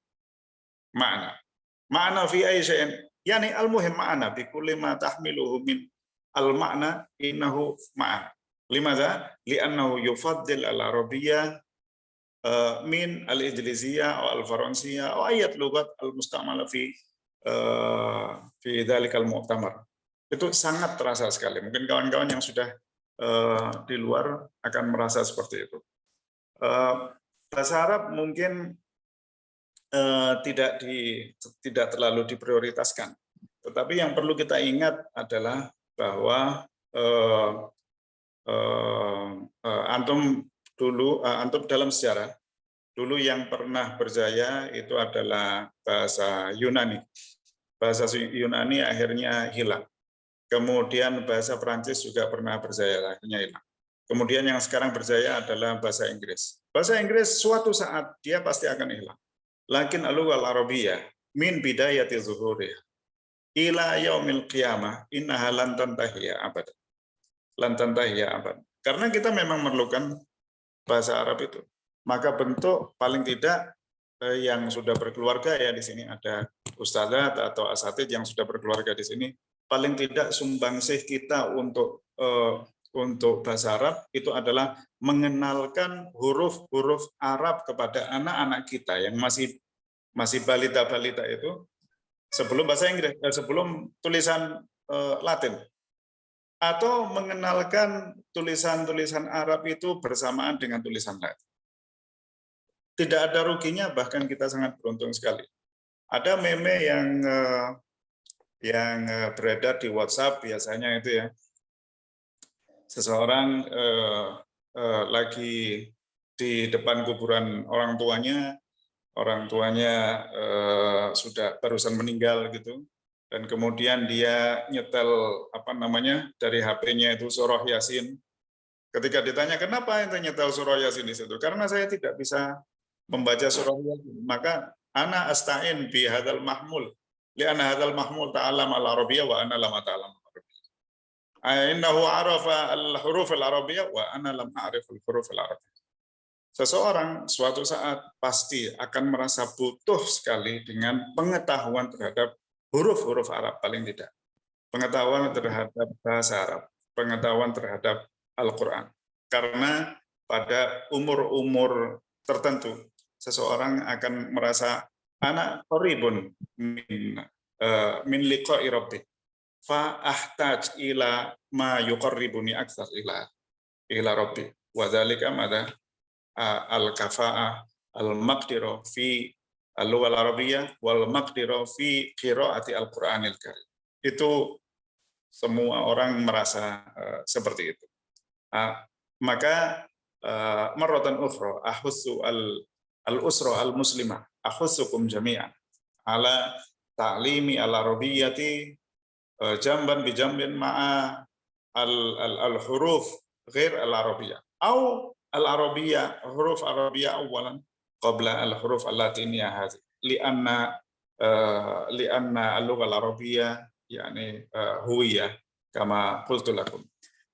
Ma'ana fi ayyi syai'in, yani al-muhim ma'ana bi kulli ma tahmiluhu min al-ma'na innahu ma'ana. Limadza? Li'annahu yufaddil al-arabiyyah min al-ijliziyah atau al-faransiyah atau ayat lughat al-mustamala fi dzalikal mu'tamar. Itu sangat terasa sekali. Mungkin kawan-kawan yang sudah di luar akan merasa seperti itu. Bahasa Arab mungkin tidak terlalu diprioritaskan. Tetapi yang perlu kita ingat adalah bahwa antum dalam sejarah dulu yang pernah berjaya itu adalah bahasa Yunani. Bahasa Yunani akhirnya hilang. Kemudian bahasa Prancis juga pernah berjaya, akhirnya hilang. Kemudian yang sekarang berjaya adalah bahasa Inggris. Bahasa Inggris suatu saat dia pasti akan hilang. Lakin al-lughal arabiyyah min bidayati zuhuriha ila yaumil qiyamah innaha lan tantahiya abad. Lan tantahiya abad. Karena kita memang memerlukan bahasa Arab itu. Maka bentuk paling tidak yang sudah berkeluarga ya, di sini ada ustadzat atau asatidz yang sudah berkeluarga di sini, paling tidak sumbangsih kita untuk bahasa Arab itu adalah mengenalkan huruf-huruf Arab kepada anak-anak kita yang masih balita-balita itu sebelum bahasa Inggris, sebelum tulisan Latin. atau mengenalkan tulisan-tulisan Arab itu bersamaan dengan tulisan Latin. Tidak ada ruginya, bahkan kita sangat beruntung sekali. Ada meme yang beredar di WhatsApp biasanya itu ya, seseorang lagi di depan kuburan orang tuanya sudah barusan meninggal gitu, dan kemudian dia nyetel dari HP-nya itu surah Yasin. Ketika ditanya kenapa ente nyetel surah Yasin di situ, karena saya tidak bisa membaca surah Yasin, maka ana asta'in bi hadzal mahmul li anna hadzal mahmul ta'allam al-arabiyyah wa ana lam ata'allam al-arabiyyah. Innahu arafa al-huruf al-arabiyyah wa ana lam a'rif al-huruf al-arabiyyah. Seseorang suatu saat pasti akan merasa butuh sekali dengan pengetahuan terhadap huruf-huruf Arab, paling tidak. Pengetahuan terhadap bahasa Arab, pengetahuan terhadap Al-Quran. Karena pada umur-umur tertentu, seseorang akan merasa anak qaribun min liqa'i rabbi fa ahtaj ila ma yuqarribuni aktsar ila rabbi wa dzalika madza al-kafa'ah al-maqdirah fi al-lughah al-arabiyyah wal maqdirah fi qiraati al-Qur'anil Karim. Itu semua orang merasa seperti itu. Maka marratan ukhra ahussu al-usra al-muslimah ahussukum jami'an ala ta'limi al-arabiyyati jamban bi jambin ma'a al-huruf ghair al-arabiyyah au al-arabiyyah huruf arabiyyah awalan qabla al-huruf al-latiniyah hadhihi li'anna al-lugha al-arabiyyah yani huwiyah kama qultu lakum.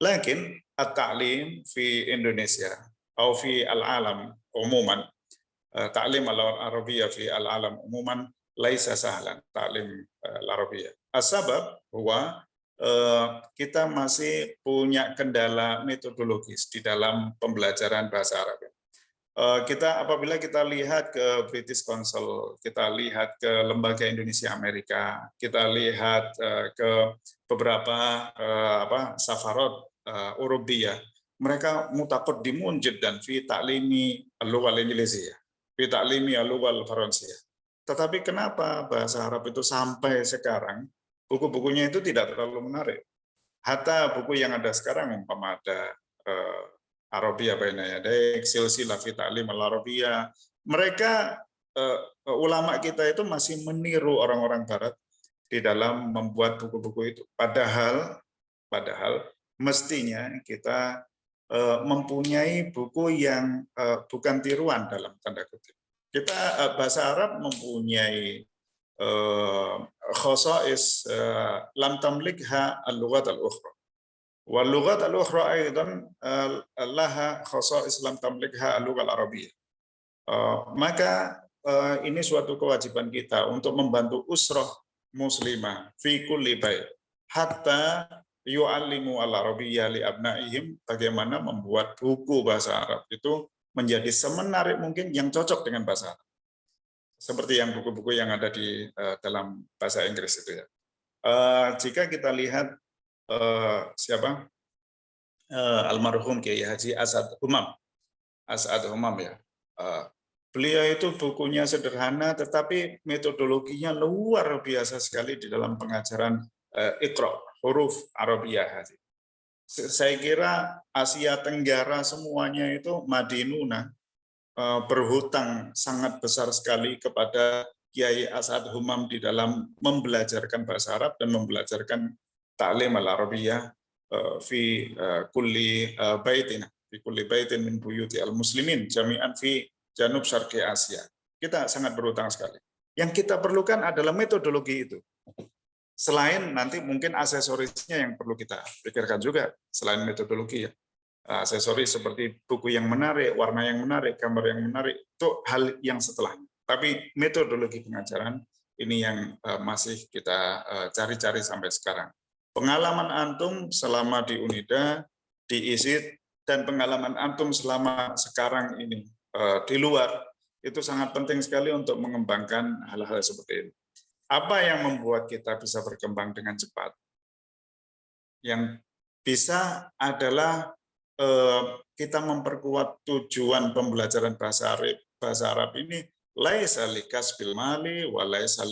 Lakin at-ta'lim fi Indonesia atau fi al-alam umuman, ta'lim al-arabiyyah fi al-alam umuman laisa sahlan ta'lim al-arabiyyah. As-sabab huwa kita masih punya kendala metodologis di dalam pembelajaran bahasa Arab. Apabila kita lihat ke British Council, kita lihat ke Lembaga Indonesia Amerika, kita lihat ke beberapa safarot Urubiyah, mereka mutaqaddimun jiddan fi ta'limi al-lughah al-ingliziyah, fi ta'limi al-lughah al-faransiyah. Tetapi kenapa bahasa Arab itu sampai sekarang buku-bukunya itu tidak terlalu menarik? Hatta buku yang ada sekarang umpama ada Arabiyah baina yadaik, silsilah fi ta'lim al-Arabiyah. Mereka ulama kita itu masih meniru orang-orang barat di dalam membuat buku-buku itu. Padahal mestinya kita mempunyai buku yang bukan tiruan dalam tanda kutip. Kita bahasa Arab mempunyai khasais lam tamlikha al-lughat al-ukhra. Wal lughat al-ukhra aidan laha khasais lam tamlikha al-lughah al-arabiyyah. Maka ini suatu kewajiban kita untuk membantu usrah muslimah fi kulli bait hatta yu'allimu al-arabiyyah li abnaihim, bagaimana membuat buku bahasa Arab itu menjadi semenarik mungkin yang cocok dengan bahasa Arab. Seperti yang buku-buku yang ada di dalam bahasa Inggris itu ya. Jika kita lihat almarhum Kiai Haji As'ad Humam ya. Beliau itu bukunya sederhana tetapi metodologinya luar biasa sekali di dalam pengajaran Iqra, huruf Arabiyah. Saya kira Asia Tenggara semuanya itu madinuna berhutang sangat besar sekali kepada Kiai As'ad Humam di dalam membelajarkan bahasa Arab dan membelajarkan ta'lim al-Arabiyah fi kulli baitin min buyuti al-muslimin jami'an fi janub syarqi Asia. Kita sangat berhutang sekali. Yang kita perlukan adalah metodologi itu. Selain nanti mungkin aksesorisnya yang perlu kita pikirkan juga, selain metodologi ya. Aksesoris seperti buku yang menarik, warna yang menarik, gambar yang menarik, itu hal yang setelahnya. Tapi metodologi pengajaran ini yang masih kita cari-cari sampai sekarang. Pengalaman antum selama di UNIDA, di ISID, dan pengalaman antum selama sekarang ini di luar, itu sangat penting sekali untuk mengembangkan hal-hal seperti ini. Apa yang membuat kita bisa berkembang dengan cepat? Yang bisa adalah kita memperkuat tujuan pembelajaran bahasa Arab ini laisa likasbil mali wa laisa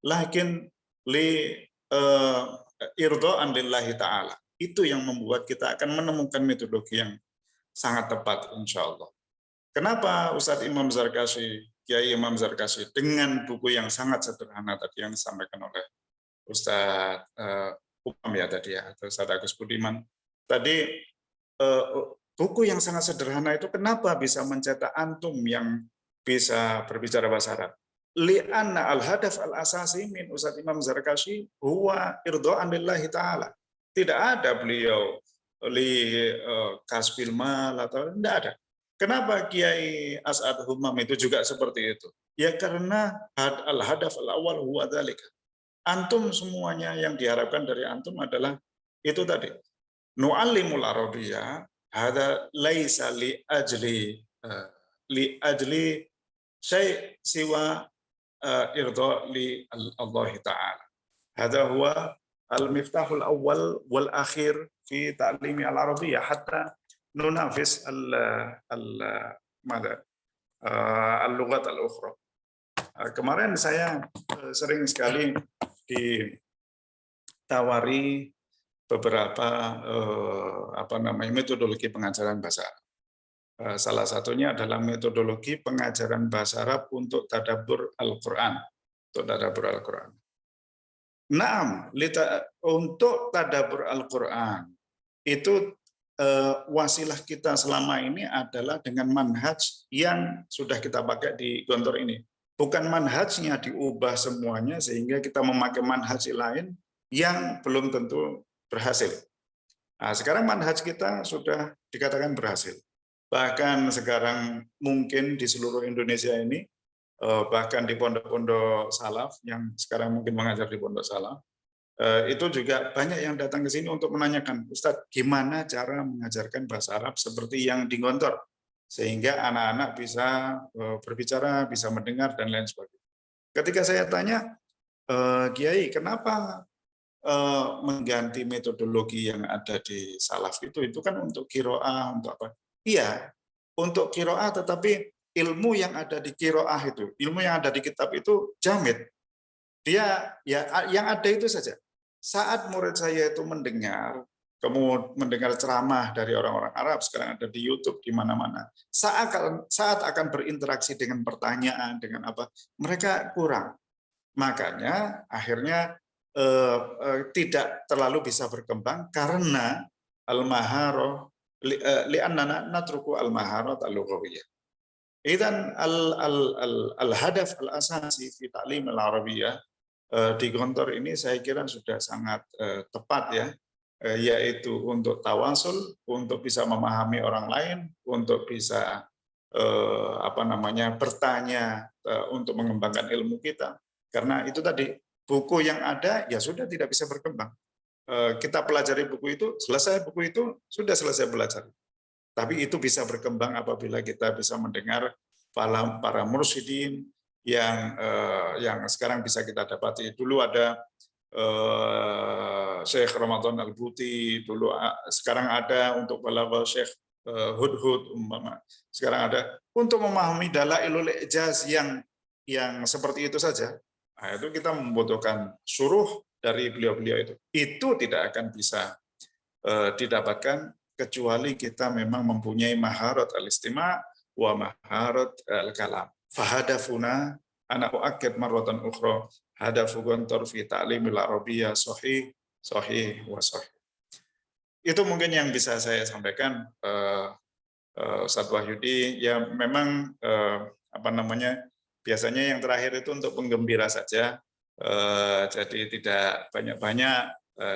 lakin li irdaan lillahi ta'ala. Itu yang membuat kita akan menemukan metodologi yang sangat tepat insya Allah. Kenapa Ustadz Imam Zarkashi, Kiai Imam Zarkashi dengan buku yang sangat sederhana tadi yang disampaikan oleh Ustadz Umam ya tadi ya, atau Ustadz Agus Budiman. Tadi buku yang sangat sederhana itu kenapa bisa mencetak antum yang bisa berbicara bahasa Arab? Li'anna al-hadaf al-asasi min Ustadz Imam Zarkashi huwa irda'an lillahi ta'ala. Tidak ada beliau li kasbil mal atau tidak ada. Kenapa Kiai As'ad Humam itu juga seperti itu? Ya karena al-hadaf al-awwal huwa dzalika. Antum semuanya yang diharapkan dari antum adalah itu tadi. Nu'allimul Arabiyyah hada laisa li ajli syai' siwa irda li Allah Ta'ala. Hada huwa al-miftahul awwal wal akhir fi ta'limi al-Arabiyyah hatta nunafis al-lughat al-ukhra. Kemarin saya sering sekali ditawari beberapa metodologi pengajaran bahasa Arab. Salah satunya adalah metodologi pengajaran bahasa Arab untuk tadabbur Al-Qur'an. Naam, untuk tadabbur Al-Qur'an itu wasilah kita selama ini adalah dengan manhaj yang sudah kita pakai di Gontor ini. Bukan manhajnya diubah semuanya sehingga kita memakai manhaj lain yang belum tentu berhasil. Nah, sekarang manhaj kita sudah dikatakan berhasil. Bahkan sekarang mungkin di seluruh Indonesia ini, bahkan di pondok-pondok salaf yang sekarang mungkin mengajar di pondok salaf, itu juga banyak yang datang ke sini untuk menanyakan, Ustadz, gimana cara mengajarkan bahasa Arab seperti yang di Gontor? Sehingga anak-anak bisa berbicara, bisa mendengar, dan lain sebagainya. Ketika saya tanya, Kiai, kenapa mengganti metodologi yang ada di salaf itu kan untuk qiraah, untuk apa? Iya, untuk qiraah, tetapi ilmu yang ada di qiraah itu, ilmu yang ada di kitab itu jamid. Dia ya yang ada itu saja. Saat murid saya itu mendengar ceramah dari orang-orang Arab, sekarang ada di YouTube di mana-mana. Saat akan berinteraksi dengan pertanyaan, dengan apa, mereka kurang. Makanya akhirnya tidak terlalu bisa berkembang karena al-maharah li'annana natruku al-maharat al-lughawiyyah. Idzan al-hadaf al-asasi fi ta'lim al-arabiyyah di Gontor ini saya kira sudah sangat tepat ya. Yaitu untuk tawasul, untuk bisa memahami orang lain, untuk bisa bertanya untuk mengembangkan ilmu kita. Karena itu tadi buku yang ada ya sudah tidak bisa berkembang. Kita pelajari buku itu, selesai buku itu sudah selesai belajar. Tapi itu bisa berkembang apabila kita bisa mendengar para mursyidin yang sekarang bisa kita dapati. Dulu ada Syekh Ramadan Al-Buti, dulu sekarang ada untuk balaghah Syekh Hudhud umpama. Sekarang ada untuk memahami dalailul ijaz yang seperti itu saja. Nah, itu kita membutuhkan syuruh dari beliau-beliau itu. Itu tidak akan bisa didapatkan kecuali kita memang mempunyai maharat al-istima' wa maharat al-kalam. Fahadafuna ana uakkid marratan ukhra hadafu Gontor fi ta'limil arabiyyah sahih wa sahih. Itu mungkin yang bisa saya sampaikan, Ustadz Wahyudi. Ya memang biasanya yang terakhir itu untuk penggembira saja, jadi tidak banyak-banyak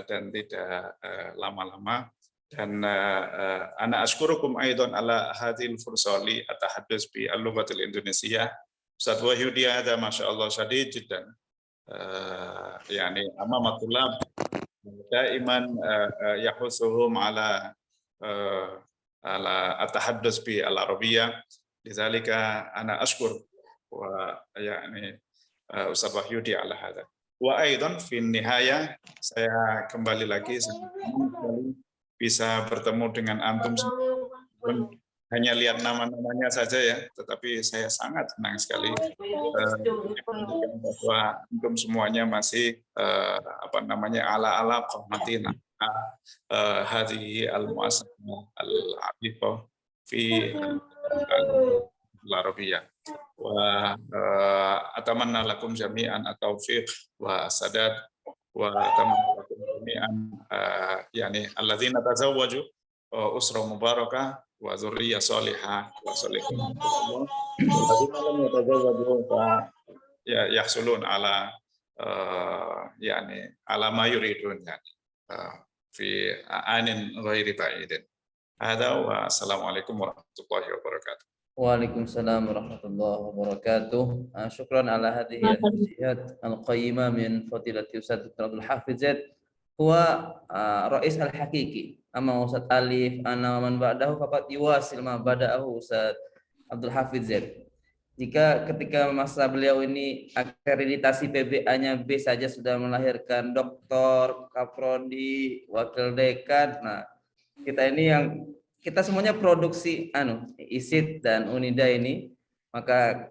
dan tidak lama-lama. Dan ana ashkurukum aidan ala hadhil fursali atahaddus bi al-lughatil indonesiyah. Ustadz Wahyudi ada masyaallah syadid jiddan. Yani amamatullah daiman yahusuhum ala atahaddus bi al-arabiyyah. Lidzalika ana ashkur wa yani Ustadz Wahyudi ala hadza. Wa aidan fi nihaya saya kembali lagi bisa bertemu dengan antum semua. Hanya lihat nama-namanya saja ya, tetapi saya sangat senang sekali bahwa antum semuanya masih ala qahmatina hadhihi al-mu'assasah al-'afifah fi al-Arabiyah. Wa atamanna lakum jami'an at-taufiq wa sadad wa atamanna lakum jami'an yani alladzina tazawwaju usra mubarakah wa dzurriyyah shalihah wa salihun. Ya yahsulun ala yani ala ma yuridun yani fi anin ghairi ba'idin. Hadza wa assalamualaikum warahmatullahi wabarakatuh. Waalaikumsalam warahmatullahi wabarakatuh. Syukran ala hadhihi al-nasihat al-qayyimah min fadilati Ustaz Dr. Abdul Hafiz Zaid. Huwa rais al-haqiqi. Amma Ustaz Alif ana man ba'dahu faqad yuwasil ma bada'ahu Ustaz Abdul Hafiz Zaid. Jika ketika masa beliau ini akreditasi PBA-nya B saja sudah melahirkan doktor, kaprodi, wakil dekan. Nah, kita ini yang kita semuanya produksi ISID dan UNIDA ini, maka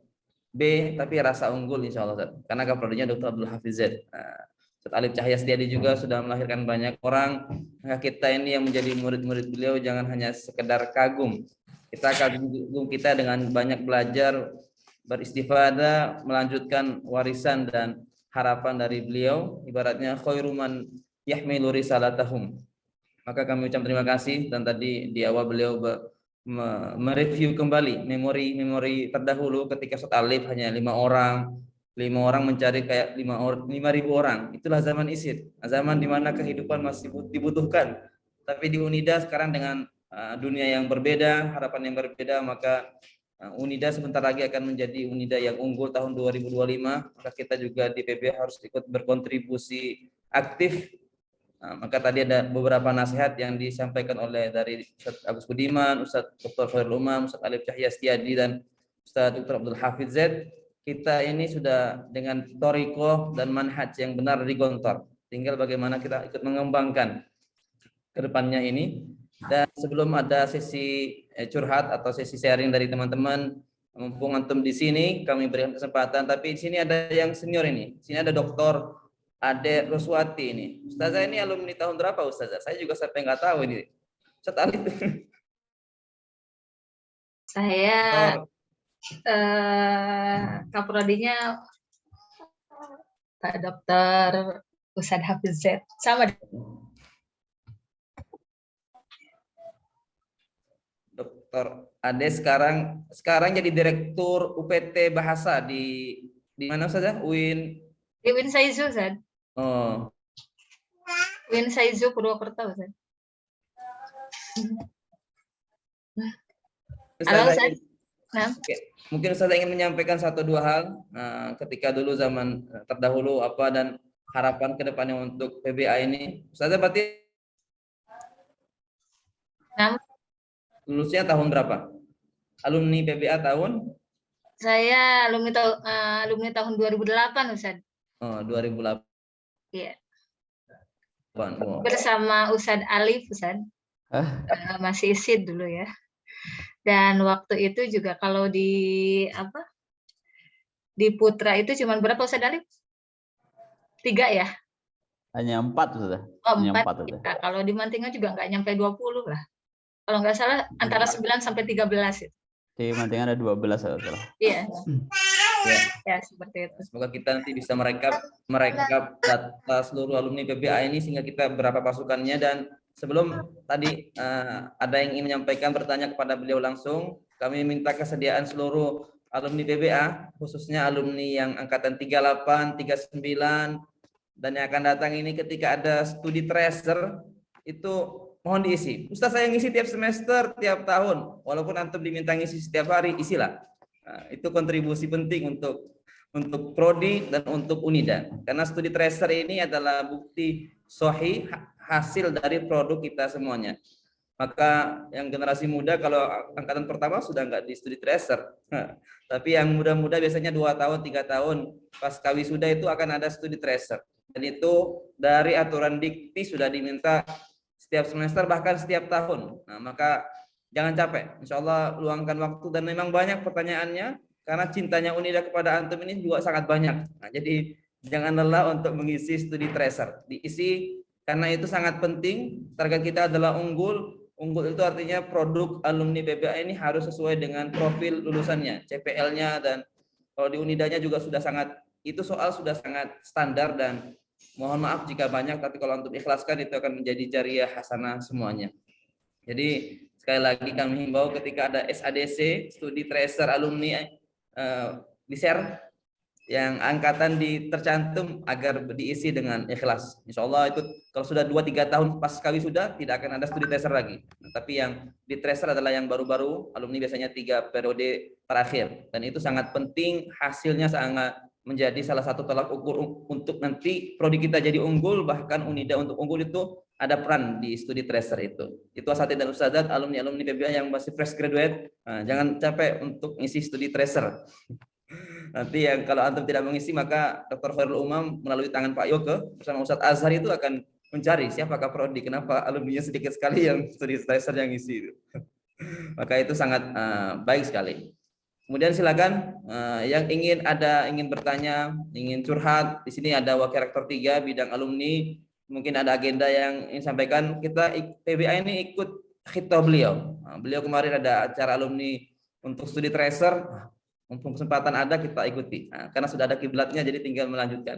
B tapi rasa unggul insya Allah Ustaz. Karena kaprodinya Dr. Abdul Hafiz Zaid. Ustaz Alif Cahya Setiadi juga sudah melahirkan banyak orang. Maka kita ini yang menjadi murid-murid beliau jangan hanya sekedar kagum. Kita kagum kita dengan banyak belajar, beristifadah, melanjutkan warisan dan harapan dari beliau. Ibaratnya khairuman yahmilu risalatahum. Maka kami ucap terima kasih, dan tadi di awal beliau mereview kembali memori terdahulu ketika Ustaz Alif hanya 5 orang mencari kayak 5.000 orang. Itulah zaman ISID, zaman di mana kehidupan masih dibutuhkan. Tapi di UNIDA sekarang dengan dunia yang berbeda, harapan yang berbeda, maka UNIDA sebentar lagi akan menjadi UNIDA yang unggul tahun 2025. Maka kita juga di PB harus ikut berkontribusi aktif. Maka tadi ada beberapa nasihat yang disampaikan oleh dari Ustaz Agus Budiman, Ustaz Dr. Khairul Umam, Ustaz Alif Cahya Setiadi, dan Ustaz Dr. Abdul Hafiz Zaid. Kita ini sudah dengan thariqah dan manhaj yang benar digontor. Tinggal bagaimana kita ikut mengembangkan ke depannya ini. Dan sebelum ada sesi curhat atau sesi sharing dari teman-teman, mumpung antum di sini, kami berikan kesempatan. Tapi di sini ada yang senior ini. Di sini ada Dr. Ade Roswati ini. Ustazah ini alumni tahun berapa Ustazah? Saya juga sampai nggak tahu ini. Ustaz Alif. Saya kaprodinya Pak Dr. Ustadz Hafiz Zaid. Sama. Dr. Ade sekarang jadi direktur UPT Bahasa di mana saja? UIN. Di UIN Saizu, Ustaz. Oh. UIN Saizu Purwokerto, Ustaz. Halo, Ustaz. Nah. Mungkin Ustaz ingin menyampaikan 1-2 hal ketika dulu zaman terdahulu apa dan harapan ke depannya untuk PBA ini. Ustaz berarti lulusnya tahun berapa? Alumni PBA tahun? Saya alumni tahun 2008, Ustaz. Oh, 2008. Iya. Wow. Bersama Ustadz Alif, Ustaz. Masih ISID dulu ya. Dan waktu itu juga kalau di Putra itu cuma berapa Ustaz Alif? 3 ya? Hanya 4 sudah. Oh, 4. Kalau di Mantingan juga nggak nyampe 20 lah. Kalau nggak salah antara 9 sampai 13 itu. Di Mantingan ada 12 kalau salah. Iya. Ya, seperti itu. Semoga kita nanti bisa merekap data seluruh alumni PBA ini sehingga kita berapa pasukannya. Dan sebelum tadi ada yang ingin menyampaikan bertanya kepada beliau langsung, kami minta kesediaan seluruh alumni PBA, khususnya alumni yang angkatan 38, 39, dan yang akan datang ini ketika ada studi tracer, itu mohon diisi. Ustaz, saya ngisi tiap semester, tiap tahun. Walaupun antum diminta ngisi setiap hari, isilah. Nah, itu kontribusi penting untuk prodi dan untuk UNIDA. Karena studi tracer ini adalah bukti sahih hasil dari produk kita semuanya. Maka yang generasi muda kalau angkatan pertama sudah nggak di studi tracer. Tapi yang muda-muda biasanya 2 tahun, 3 tahun pas wisuda itu akan ada studi tracer. Dan itu dari aturan dikti sudah diminta setiap semester bahkan setiap tahun. Nah, maka jangan capek. Insya Allah luangkan waktu dan memang banyak pertanyaannya karena cintanya Unida kepada antum ini juga sangat banyak. Nah, jadi jangan lelah untuk mengisi studi tracer. Diisi karena itu sangat penting. Target kita adalah unggul. Unggul itu artinya produk alumni PBA ini harus sesuai dengan profil lulusannya, CPL-nya, dan kalau di Unidanya juga sudah sangat, itu soal sudah sangat standar dan mohon maaf jika banyak, tapi kalau untuk ikhlaskan itu akan menjadi jariah hasanah semuanya. Jadi sekali lagi kami himbau ketika ada SADC, studi tracer alumni di share yang angkatan tercantum agar diisi dengan ikhlas. Insya Allah itu kalau sudah 2-3 tahun pas kami sudah tidak akan ada studi tracer lagi. Nah, tapi yang di tracer adalah yang baru-baru, alumni biasanya 3 periode terakhir, dan itu sangat penting, hasilnya sangat menjadi salah satu tolak ukur untuk nanti prodi kita jadi unggul, bahkan Unida untuk unggul itu ada peran di studi tracer itu. Itu asatidz dan ustadzat, alumni PBA yang masih fresh graduate, nah, jangan capek untuk ngisi studi tracer. Nanti yang kalau antum tidak mengisi maka Dr. Khairul Umam melalui tangan Pak Yoke bersama Ustadz Azhar itu akan mencari siapakah prodi, kenapa alumninya sedikit sekali yang studi tracer yang ngisi itu. Maka itu sangat baik sekali. Kemudian silakan yang ingin bertanya, ingin curhat, di sini ada Wakil Rektor 3 bidang alumni, mungkin ada agenda yang ingin sampaikan. Kita PBA ini ikut khitbah beliau. Beliau kemarin ada acara alumni untuk studi tracer. Mumpung kesempatan ada kita ikuti. Nah, karena sudah ada kiblatnya jadi tinggal melanjutkan.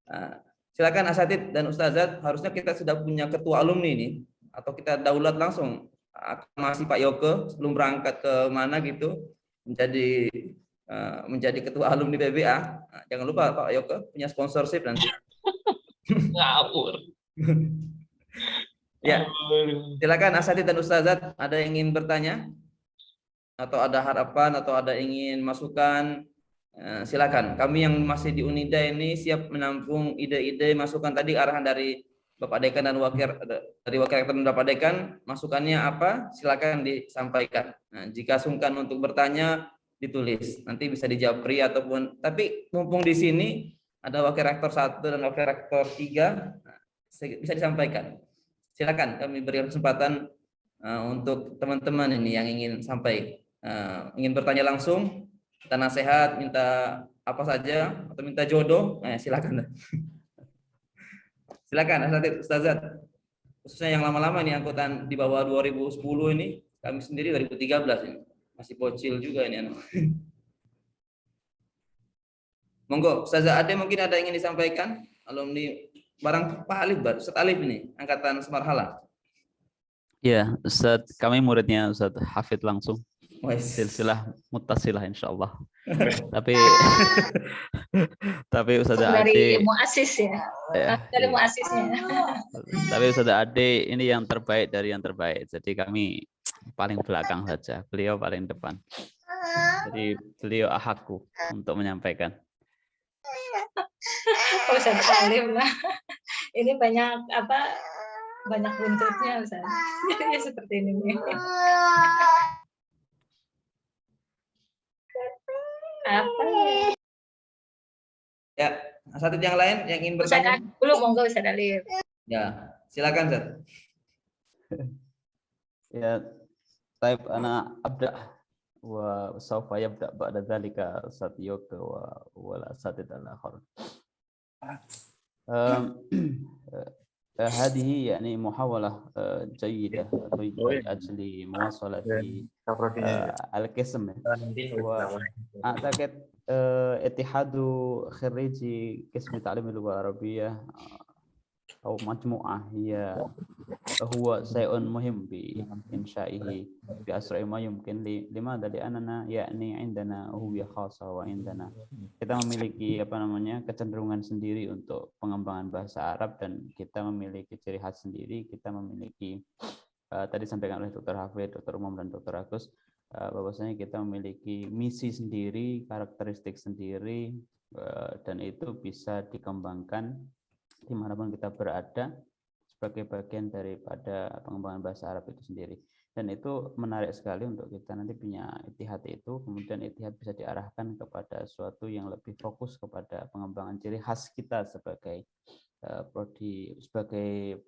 Nah, silakan asatidz dan ustazat, harusnya kita sudah punya ketua alumni ini atau kita daulat langsung masih Pak Yoke sebelum berangkat ke mana gitu menjadi ketua alumni PBA. Nah, jangan lupa Pak Yoke punya sponsorship nanti. Ngawur. Ya. Silakan asatidz dan ustazat, ada yang ingin bertanya? Atau ada harapan atau ada ingin masukan, silakan. Kami yang masih di Unida ini siap menampung ide-ide masukan tadi, arahan dari Bapak Dekan dan Wakil Rektor dan Bapak Dekan, masukannya apa silakan disampaikan. Nah, jika sungkan untuk bertanya ditulis, nanti bisa dijawab pria ataupun, tapi mumpung di sini ada Wakil Rektor 1 dan Wakil Rektor 3, bisa disampaikan. Silakan, kami berikan kesempatan untuk teman-teman ini yang ingin ingin bertanya langsung, minta nasihat, minta apa saja, atau minta jodoh, silakan. Silakan asatidz ustazat, khususnya yang lama-lama ini angkutan di bawah 2010 ini, kami sendiri 2013 ini masih bocil juga ini. Monggo Ustazah Ade, mungkin ada yang ingin disampaikan, alumni barang Pak Alif, Ustaz Alif ini angkatan Semarhala. Ya, Ustaz, kami muridnya Ustaz Hafid langsung. Silsilah muttasilah insyaallah. tapi Ustazah Ade dari muassis ya. Dari muassisnya. Tapi Ustazah Ade ini yang terbaik dari yang terbaik. Jadi kami paling belakang saja, beliau paling depan. Jadi beliau ahakku untuk menyampaikan. Ustaz Alim lah. Ini banyak banyak buntutnya Ustaz. Jadi seperti ini nih. Apa? Ya, asatidz yang lain yang ingin bertanya. Belum, monggo Ustaz Alim. Ya, silakan Ustaz. Ya, taib ana abda wa sawfa yabda ba'da dzalika Ustaz Yoke wa wal asatidz al-akhar. هذه يعني محاولة جيدة لأجل مواصلة القسم، وأعتقد اتحاد خريجي قسم تعليم اللغة العربية أو مجموعة هو شيء مهم بإنشائه بأسرع ما يمكن. لماذا؟ لأننا يعني عندنا هوية خاصة وعندنا kita memiliki kecenderungan sendiri untuk pengembangan bahasa Arab, dan kita memiliki ciri khas sendiri. Kita memiliki tadi sampaikan oleh Dr. Hafid, Dr. Umam, dan Dr. Agus bahwasanya kita memiliki misi sendiri, karakteristik sendiri, dan itu bisa dikembangkan dimanapun kita berada sebagai bagian daripada pengembangan bahasa Arab itu sendiri. Dan itu menarik sekali untuk kita nanti punya Ittihad itu, kemudian Ittihad bisa diarahkan kepada sesuatu yang lebih fokus kepada pengembangan ciri khas kita sebagai prodi, sebagai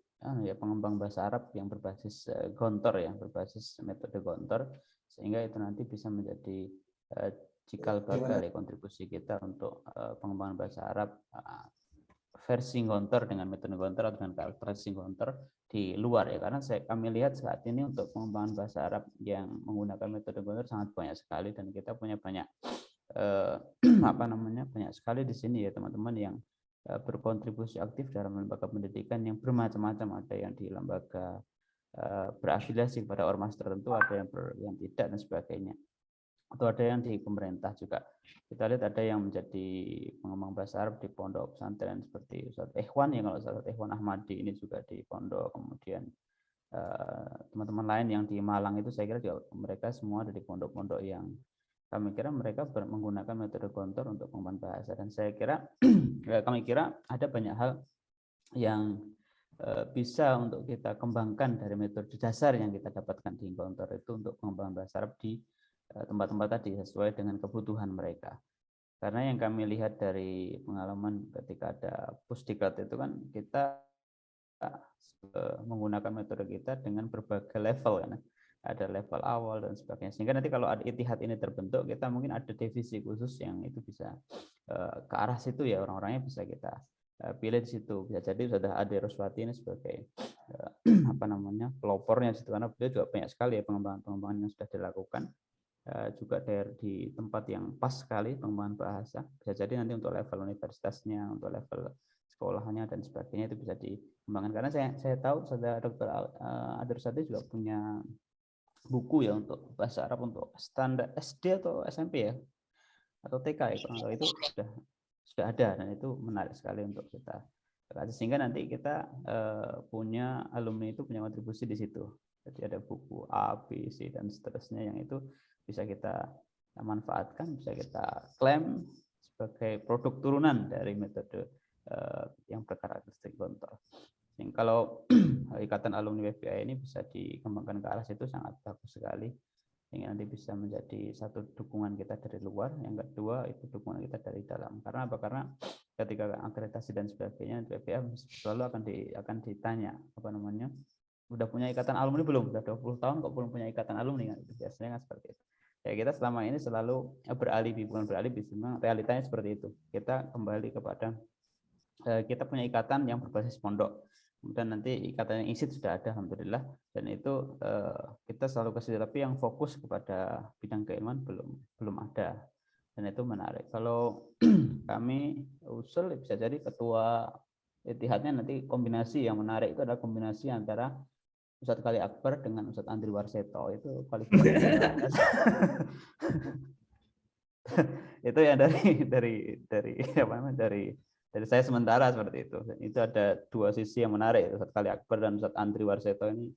pengembang bahasa Arab yang berbasis gontor, yang berbasis metode gontor, sehingga itu nanti bisa menjadi cikal bakal ya kontribusi kita untuk pengembangan bahasa Arab versi gontor dengan metode gontor atau dengan karakteristik gontor di luar ya, karena kami lihat saat ini untuk pengembangan bahasa Arab yang menggunakan metode gontor sangat banyak sekali, dan kita punya banyak banyak sekali di sini ya teman-teman yang berkontribusi aktif dalam lembaga pendidikan yang bermacam-macam. Ada yang di lembaga berafiliasi kepada ormas tertentu, ada yang tidak dan sebagainya, atau ada yang di pemerintah juga. Kita lihat ada yang menjadi pengembang bahasa Arab di pondok pesantren seperti Ustadz Ikhwan ya, kalau Ustadz Ikhwan Ahmadi ini juga di pondok, kemudian teman-teman lain yang di Malang itu saya kira juga mereka semua ada di pondok-pondok yang kami kira mereka menggunakan metode gontor untuk pengembangan bahasa. Dan saya kira kami kira ada banyak hal yang bisa untuk kita kembangkan dari metode dasar yang kita dapatkan di gontor itu untuk pengembangan bahasa Arab di tempat-tempat tadi sesuai dengan kebutuhan mereka. Karena yang kami lihat dari pengalaman ketika ada pusdiklat itu kan kita menggunakan metode kita dengan berbagai level kan. Ada level awal dan sebagainya, sehingga nanti kalau ada Ittihad ini terbentuk, kita mungkin ada divisi khusus yang itu bisa ke arah situ ya, orang-orangnya bisa kita pilih di situ. Bisa jadi sudah ada Roswati ini sebagai pelopornya situ, karena beliau juga banyak sekali ya pengembangan yang sudah dilakukan juga di tempat yang pas sekali pengembangan bahasa. Bisa jadi nanti untuk level universitasnya, untuk level sekolahnya dan sebagainya itu bisa dikembangkan, karena saya tahu saudara Dr. Adersati juga punya buku ya untuk bahasa Arab untuk standar SD atau SMP ya, atau TK ya, kalau itu sudah ada, dan itu menarik sekali untuk kita, sehingga nanti kita punya alumni itu punya kontribusi di situ. Jadi ada buku A, B, C dan seterusnya yang itu bisa kita manfaatkan, bisa kita klaim sebagai produk turunan dari metode yang berkarakteristik gontor. Kalau ikatan alumni WPI ini bisa dikembangkan ke arah situ sangat bagus sekali, sehingga nanti bisa menjadi satu dukungan kita dari luar, yang kedua itu dukungan kita dari dalam. Karena apa? Karena ketika akreditasi dan sebagainya WPI selalu akan ditanya udah punya ikatan alumni belum? Udah 20 tahun kok belum punya ikatan alumni kan? Biasanya kan seperti itu. Ya, kita selama ini selalu beralibi, bukan beralibi, memang realitanya seperti itu. Kita kembali kepada kita punya ikatan yang berbasis pondok. Kemudian nanti ikatan yang ISID sudah ada alhamdulillah, dan itu kita selalu ke situ, tapi yang fokus kepada bidang keilmuan belum ada, dan itu menarik. Kalau kami usul bisa jadi ketua Ittihadnya nanti kombinasi yang menarik itu adalah kombinasi antara Ustadz Khalil Akbar dengan Ustadz Andri Warseto, itu kualifikasi itu ya dari saya sementara seperti itu. Itu ada dua sisi yang menarik, Ustadz Khalil Akbar dan Ustadz Andri Warseto ini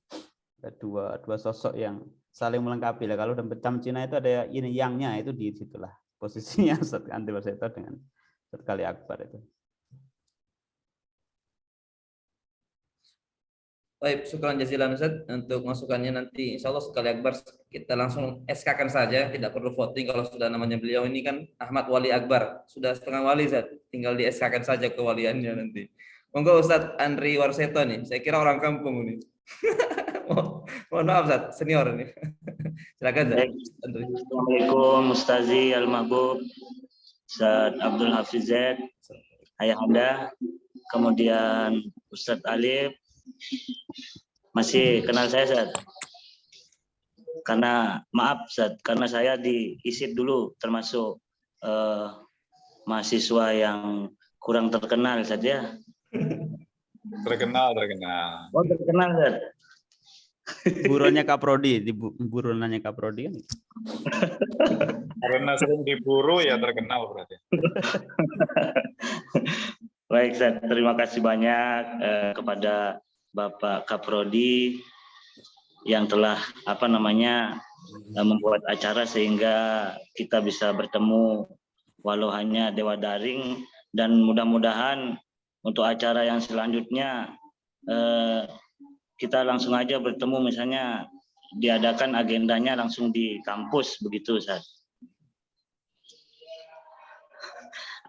dua sosok yang saling melengkapi lah. Kalau dalam pencam Cina itu ada yin yang-nya, itu di situlah posisinya Ustadz Andri Warseto dengan Ustadz Khalil Akbar itu. Baik, syukran jazilan Ustaz untuk masukannya. Nanti insya Allah sekali Akbar kita langsung SK-kan saja, tidak perlu voting kalau sudah namanya beliau ini kan Ahmad Wali Akbar, sudah setengah wali Ustaz, tinggal di SK-kan saja kewaliannya nanti. Monggo Ustaz Andri Warseto nih, saya kira orang kampung ini. Mohon maaf Ustaz, senior ini. Silakan Ustaz. Assalamualaikum Ustazi Al-Mahbub, Ustaz Abdul Hafiz Z, Ayahanda, kemudian Ustaz Alif. Masih kenal saya, Ustaz? Karena maaf, Ustaz, karena saya di ISID dulu termasuk mahasiswa yang kurang terkenal saja. Terkenal. Oh, terkenal, Ustaz. Buronnya Kaprodi, di buronannya Kaprodi kan. Karena sering diburu ya terkenal berarti. Baik, Ustaz, terima kasih banyak kepada Bapak Kaprodi yang telah membuat acara sehingga kita bisa bertemu walau hanya dewa daring, dan mudah-mudahan untuk acara yang selanjutnya kita langsung aja bertemu, misalnya diadakan agendanya langsung di kampus begitu, Ustaz.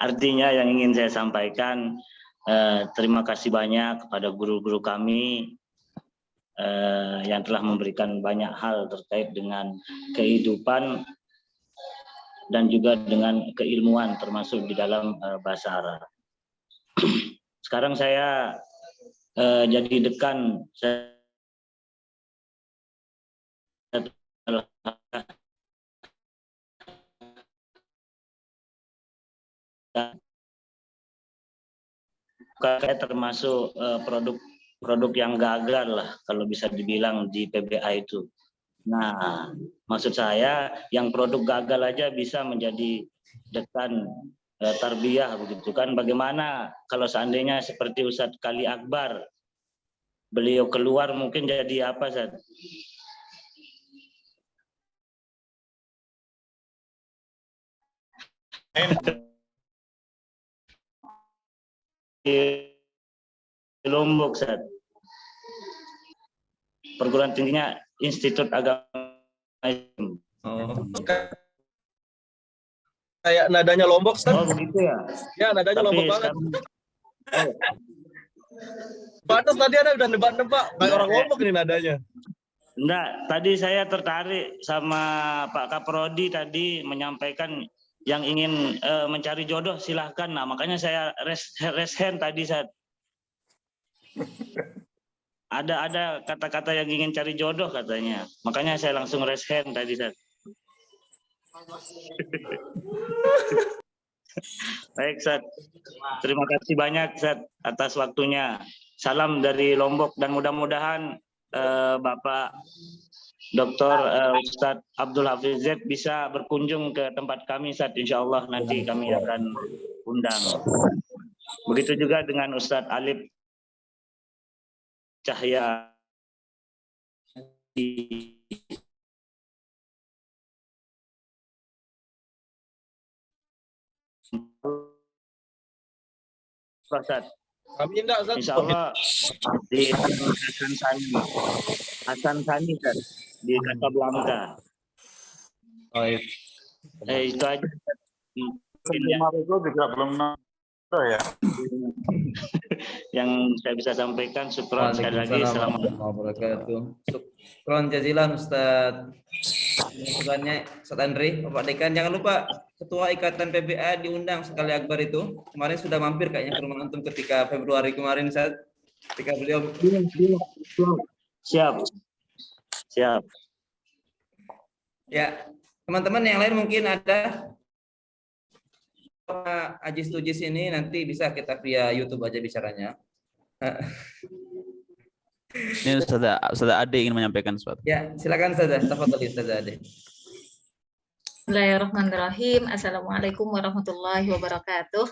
Artinya yang ingin saya sampaikan, Terima kasih banyak kepada guru-guru kami yang telah memberikan banyak hal terkait dengan kehidupan dan juga dengan keilmuan termasuk di dalam bahasa Arab. Sekarang saya jadi dekan. Saya termasuk produk yang gagal lah kalau bisa dibilang di PBA itu. Nah, maksud saya yang produk gagal aja bisa menjadi dekan tarbiyah begitu kan. Bagaimana kalau seandainya seperti Ustadz Kali Akbar, beliau keluar mungkin jadi apa, Ustadz? Di Lombok, Ustadz. Perguruan tingginya Institut Agama. Oh. Kayak nadanya Lombok, Ustaz. Oh begitu ya? Ya, nadanya Tapi Lombok banget. sekarang, Pantas tadi ada udah nebak-nebak kayak orang Lombok ini nadanya. enggak, tadi saya tertarik sama Pak Kaprodi tadi menyampaikan yang ingin mencari jodoh silahkan. Nah makanya saya raise hand tadi saat ada kata-kata yang ingin cari jodoh katanya. Makanya saya langsung raise hand tadi saat. Baik, Ustaz. Terima kasih banyak, Ustaz, atas waktunya. Salam dari Lombok dan mudah-mudahan Bapak Dr. Ustadz Abdul Hafiz Z bisa berkunjung ke tempat kami, Ustaz. Insya Allah nanti kami akan undang. Begitu juga dengan Ustadz Alif Cahya. Ustaz. Kami enggak, Ustaz. Insya Allah di Hasan Sani Ustaz, di Casablanca. Oh, itu. Itu aja. Terima itu juga belum ya. Yang saya bisa sampaikan. Syukron sekali lagi. Assalamualaikum warahmatullahi wabarakatuh. Syukron jazilan Ustaz. Masukannya Ustaz Andri, Bapak Dekan, jangan lupa Ketua Ikatan PBA diundang sekali Akbar itu. Kemarin sudah mampir kayaknya ke rumah antum ketika Februari kemarin, Ustaz. Ketika beliau siap. Ya, teman-teman yang lain mungkin ada Ajis Tujis ini nanti bisa kita via YouTube aja bicaranya. Ini Ustaz Ade ingin menyampaikan sesuatu. Ya, silakan saja. Tafadhali Ustaz Ade. Bismillahirrahmanirrahim. Assalamualaikum warahmatullahi wabarakatuh.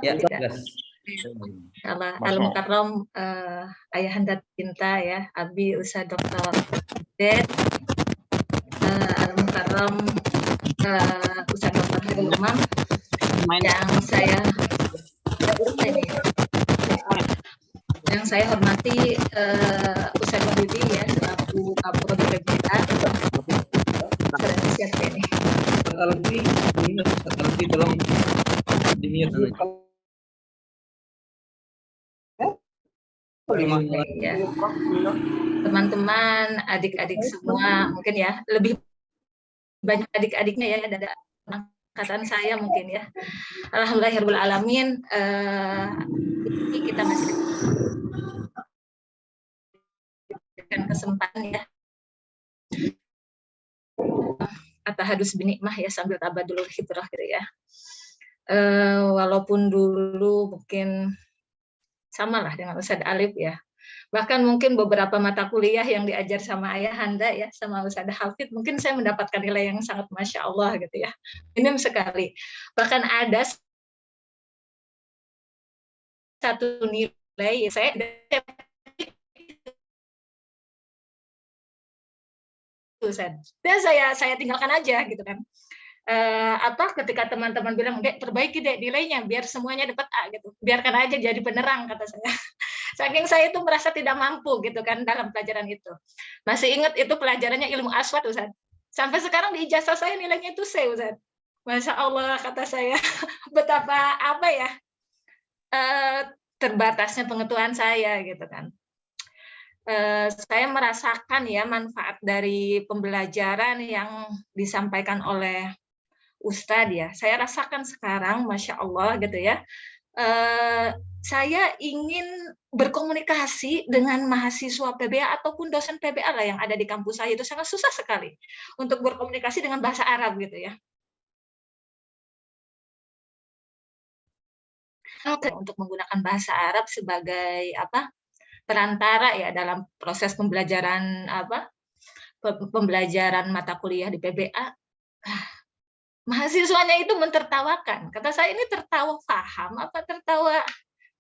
Ya, Allah Al-Mukarram, Ayahanda Cinta ya, Abi Ustaz Dr. Z, Al-Mukarram, Ustaz Dr. Khairul Umam, yang saya hormati Ustaz Wahyudi ya, selaku Kapolri PBA. Siap ini. Alfi tolong di-mute. Ya. Teman-teman, adik-adik semua mungkin ya, lebih banyak adik-adiknya ya, ada angkatan saya mungkin ya. Alhamdulillahirabbil alamin, ini kita masih dengan kesempatan ya. Atahadus binikmah ya, sambil tabadul fitrah gitu ya. Walaupun dulu mungkin samalah dengan Ustadz Alif ya. Bahkan mungkin beberapa mata kuliah yang diajar sama Ayahanda ya, sama Ustadz Hafid, mungkin saya mendapatkan nilai yang sangat Masya Allah gitu ya. Minim sekali. Bahkan ada satu nilai, saya dan saya tinggalkan aja gitu kan. Ketika teman-teman bilang, Dek, perbaiki Dek nilainya biar semuanya dapat A gitu. Biarkan aja jadi penerang, kata saya. Saking saya itu merasa tidak mampu gitu kan dalam pelajaran itu. Masih ingat itu pelajarannya ilmu aswad, Ustaz. Sampai sekarang di ijazah saya nilainya itu C, Ustaz. Masya Allah, kata saya, betapa apa ya, terbatasnya pengetahuan saya gitu kan. Saya merasakan ya manfaat dari pembelajaran yang disampaikan oleh Ustadz ya. Saya rasakan sekarang, Masya Allah gitu ya. Saya ingin berkomunikasi dengan mahasiswa PBA ataupun dosen PBA lah yang ada di kampus saya, itu sangat susah sekali untuk berkomunikasi dengan bahasa Arab gitu ya. Untuk menggunakan bahasa Arab sebagai perantara ya dalam proses pembelajaran pembelajaran mata kuliah di PBA. Mahasiswanya itu mentertawakan. Kata saya, ini tertawa paham apa tertawa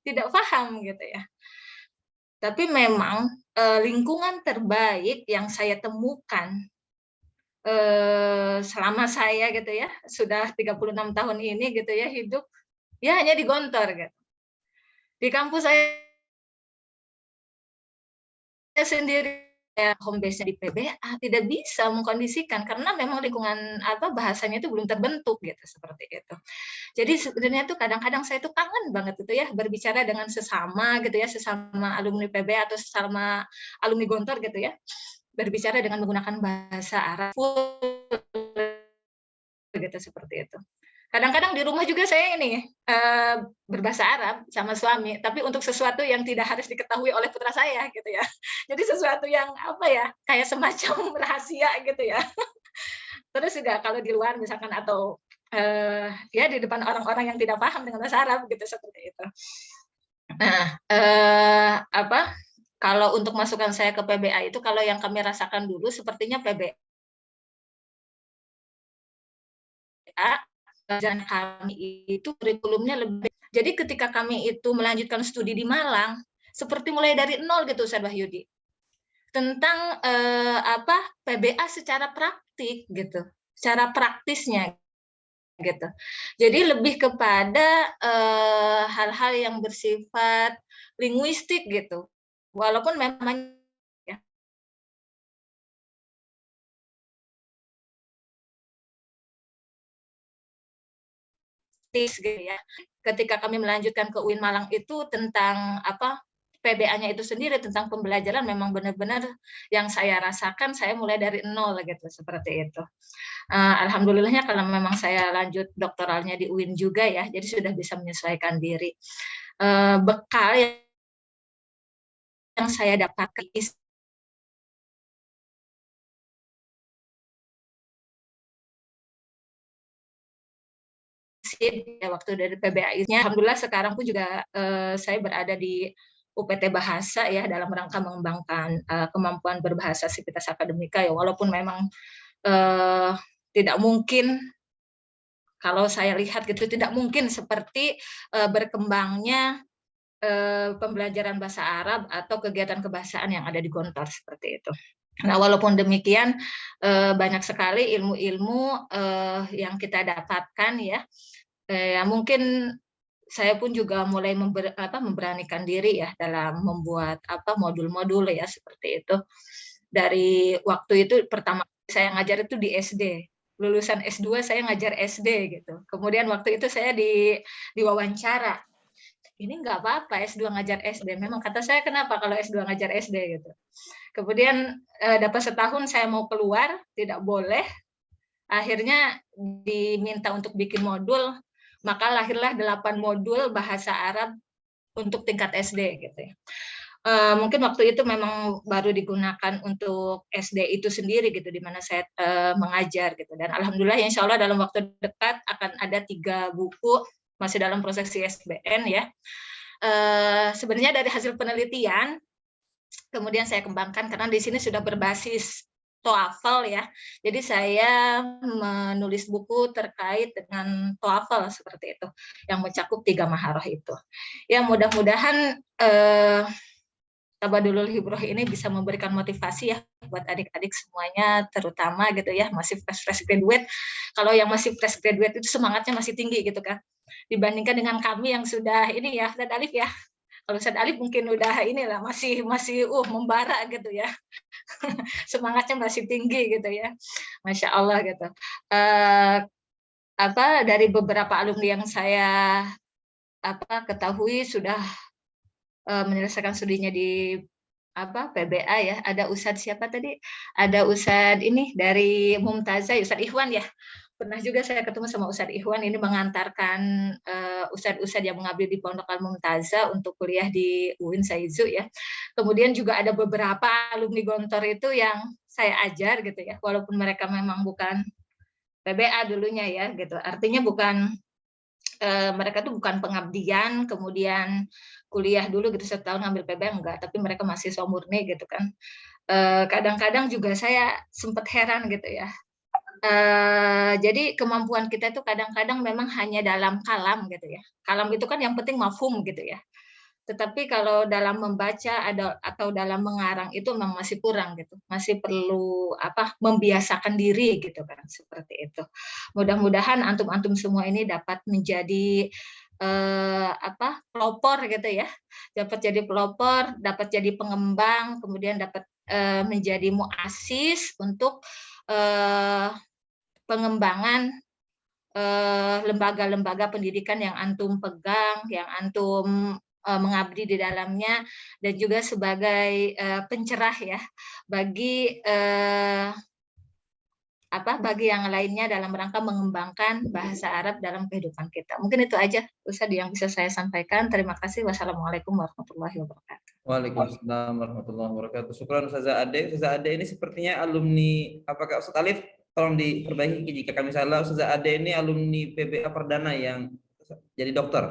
tidak paham gitu ya. Tapi memang lingkungan terbaik yang saya temukan selama saya gitu ya, sudah 36 tahun ini gitu ya hidup, ya hanya di Gontor gitu. Di kampus saya sendiri ya, home base-nya di PBA tidak bisa mengkondisikan karena memang lingkungan bahasanya itu belum terbentuk gitu, seperti itu. Jadi sebenarnya tuh kadang-kadang saya tuh kangen banget gitu ya berbicara dengan sesama gitu ya, sesama alumni PBA atau sesama alumni Gontor gitu ya, berbicara dengan menggunakan bahasa Arab gitu, seperti itu. Kadang-kadang di rumah juga saya ini berbahasa Arab sama suami, tapi untuk sesuatu yang tidak harus diketahui oleh putra saya gitu ya. Jadi sesuatu yang kayak semacam rahasia gitu ya. Terus juga kalau di luar misalkan atau ya di depan orang-orang yang tidak paham dengan bahasa Arab gitu, seperti itu. Nah, kalau untuk masukan saya ke PBA itu, kalau yang kami rasakan dulu sepertinya PBA pelajaran kami itu kurikulumnya lebih. Jadi ketika kami itu melanjutkan studi di Malang, seperti mulai dari nol gitu, Ustaz Wahyudi. Tentang PBA secara praktik gitu, secara praktisnya gitu. Jadi lebih kepada hal-hal yang bersifat linguistik gitu. Walaupun memang gitu ya. Ketika kami melanjutkan ke UIN Malang itu tentang PBA-nya itu sendiri, tentang pembelajaran memang benar-benar yang saya rasakan saya mulai dari nol gitu, seperti itu. Alhamdulillahnya kalau memang saya lanjut doktoralnya di UIN juga ya, jadi sudah bisa menyesuaikan diri. Bekal yang saya dapatkan waktu dari PBAI-nya, alhamdulillah sekarang pun juga saya berada di UPT Bahasa ya dalam rangka mengembangkan kemampuan berbahasa Sivitas Akademika ya, walaupun memang tidak mungkin, kalau saya lihat gitu, tidak mungkin seperti berkembangnya pembelajaran bahasa Arab atau kegiatan kebahasaan yang ada di Gontor, seperti itu. Nah, walaupun demikian banyak sekali ilmu-ilmu yang kita dapatkan ya. Mungkin saya pun juga mulai memberanikan diri ya dalam membuat modul-modul ya, seperti itu. Dari waktu itu pertama saya ngajar itu di SD. Lulusan S2 saya ngajar SD gitu. Kemudian waktu itu saya diwawancara. Ini nggak apa-apa S2 ngajar SD. Memang kata saya, kenapa kalau S2 ngajar SD gitu. Kemudian dapat setahun saya mau keluar, tidak boleh. Akhirnya diminta untuk bikin modul, maka lahirlah 8 modul bahasa Arab untuk tingkat SD gitu ya. Mungkin waktu itu memang baru digunakan untuk SD itu sendiri gitu, di mana saya mengajar gitu. Dan alhamdulillah insya Allah dalam waktu dekat akan ada 3 buku, masih dalam proses ISBN ya. Sebenarnya dari hasil penelitian kemudian saya kembangkan karena di sini sudah berbasis TOEFL ya. Jadi saya menulis buku terkait dengan TOEFL seperti itu, yang mencakup 3 maharah itu. Ya mudah-mudahan Tabadulul Hibroh ini bisa memberikan motivasi ya buat adik-adik semuanya, terutama gitu ya masih fresh graduate. Kalau yang masih fresh graduate itu semangatnya masih tinggi gitu kan, dibandingkan dengan kami yang sudah ini ya, Ustaz Alif ya, Kalau Ustadz Alif mungkin udah inilah masih membara gitu ya. Semangatnya masih tinggi gitu ya. Masya Allah gitu. Dari beberapa alumni yang saya ketahui sudah menyelesaikan studinya di PBA ya. Ada Ustadz siapa tadi? Ada Ustadz ini dari Mumtazah, Ustadz Ikhwan ya. Pernah juga saya ketemu sama Ustadz Ikhwan ini mengantarkan Ustadz-Ustadz yang mengabdi di Pondok Al-Mumtazah untuk kuliah di UIN Saizu ya. Kemudian juga ada beberapa alumni Gontor itu yang saya ajar gitu ya, walaupun mereka memang bukan PBA dulunya ya gitu. Artinya bukan mereka tuh bukan pengabdian kemudian kuliah dulu gitu setahun ngambil PBA enggak, tapi mereka masih murni gitu kan. Kadang-kadang juga saya sempat heran gitu ya. Jadi kemampuan kita itu kadang-kadang memang hanya dalam kalam gitu ya. Kalam itu kan yang penting mafhum gitu ya. Tetapi kalau dalam membaca atau dalam mengarang itu memang masih kurang gitu. Masih perlu membiasakan diri gitu kan, seperti itu. Mudah-mudahan antum-antum semua ini dapat menjadi pelopor gitu ya. Dapat jadi pelopor, dapat jadi pengembang, kemudian dapat menjadi muassis untuk pengembangan lembaga-lembaga pendidikan yang antum pegang, yang antum mengabdi di dalamnya, dan juga sebagai pencerah ya bagi bagi yang lainnya dalam rangka mengembangkan bahasa Arab dalam kehidupan kita. Mungkin itu aja Ustadz yang bisa saya sampaikan. Terima kasih. Wassalamualaikum warahmatullahi wabarakatuh. Waalaikumsalam warahmatullahi wabarakatuh. Syukran Ustazah Ade. Ustazah Ade ini sepertinya alumni, apakah Ustadz Alif tolong diperbaiki jika kami salah. Ustazah Ade ini alumni PBA Perdana yang jadi dokter,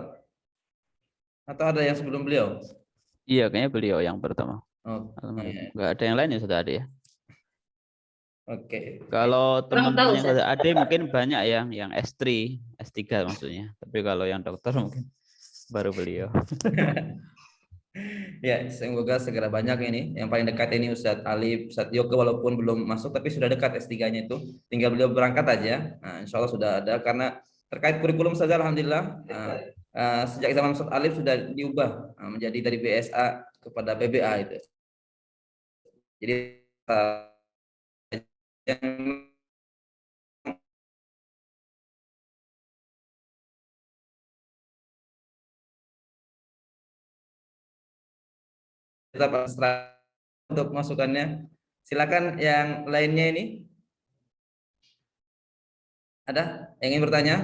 atau ada yang sebelum beliau? Iya, kayaknya beliau yang pertama. Nggak ada yang lain ya Ustadz Ade ya? Oke. Kalau teman-teman yang Ustadz Ade mungkin banyak yang S3, S3 maksudnya. Tapi kalau yang dokter mungkin baru beliau. Ya, semoga segera banyak ini. Yang paling dekat ini Ustadz Alif, Ustadz Yoko walaupun belum masuk tapi sudah dekat S3-nya itu. Tinggal beliau berangkat aja. Nah, insya Allah sudah ada karena terkait kurikulum saja alhamdulillah sejak zaman Ustadz Alif sudah diubah menjadi dari BSA kepada PBA itu. Jadi tetap untuk masukannya. Silakan yang lainnya ini. Ada yang ingin bertanya?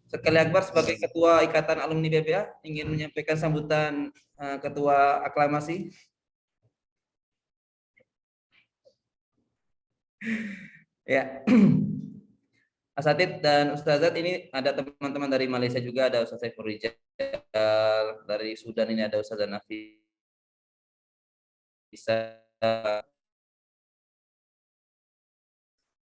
Sekali Akbar sebagai Ketua Ikatan Alumni BPA ingin menyampaikan sambutan Ketua aklamasi. Ya. Asatid dan Ustazat ini ada teman-teman dari Malaysia juga, ada Ustaz Saiful Rijal, dari Sudan ini ada Ustazah Nafi.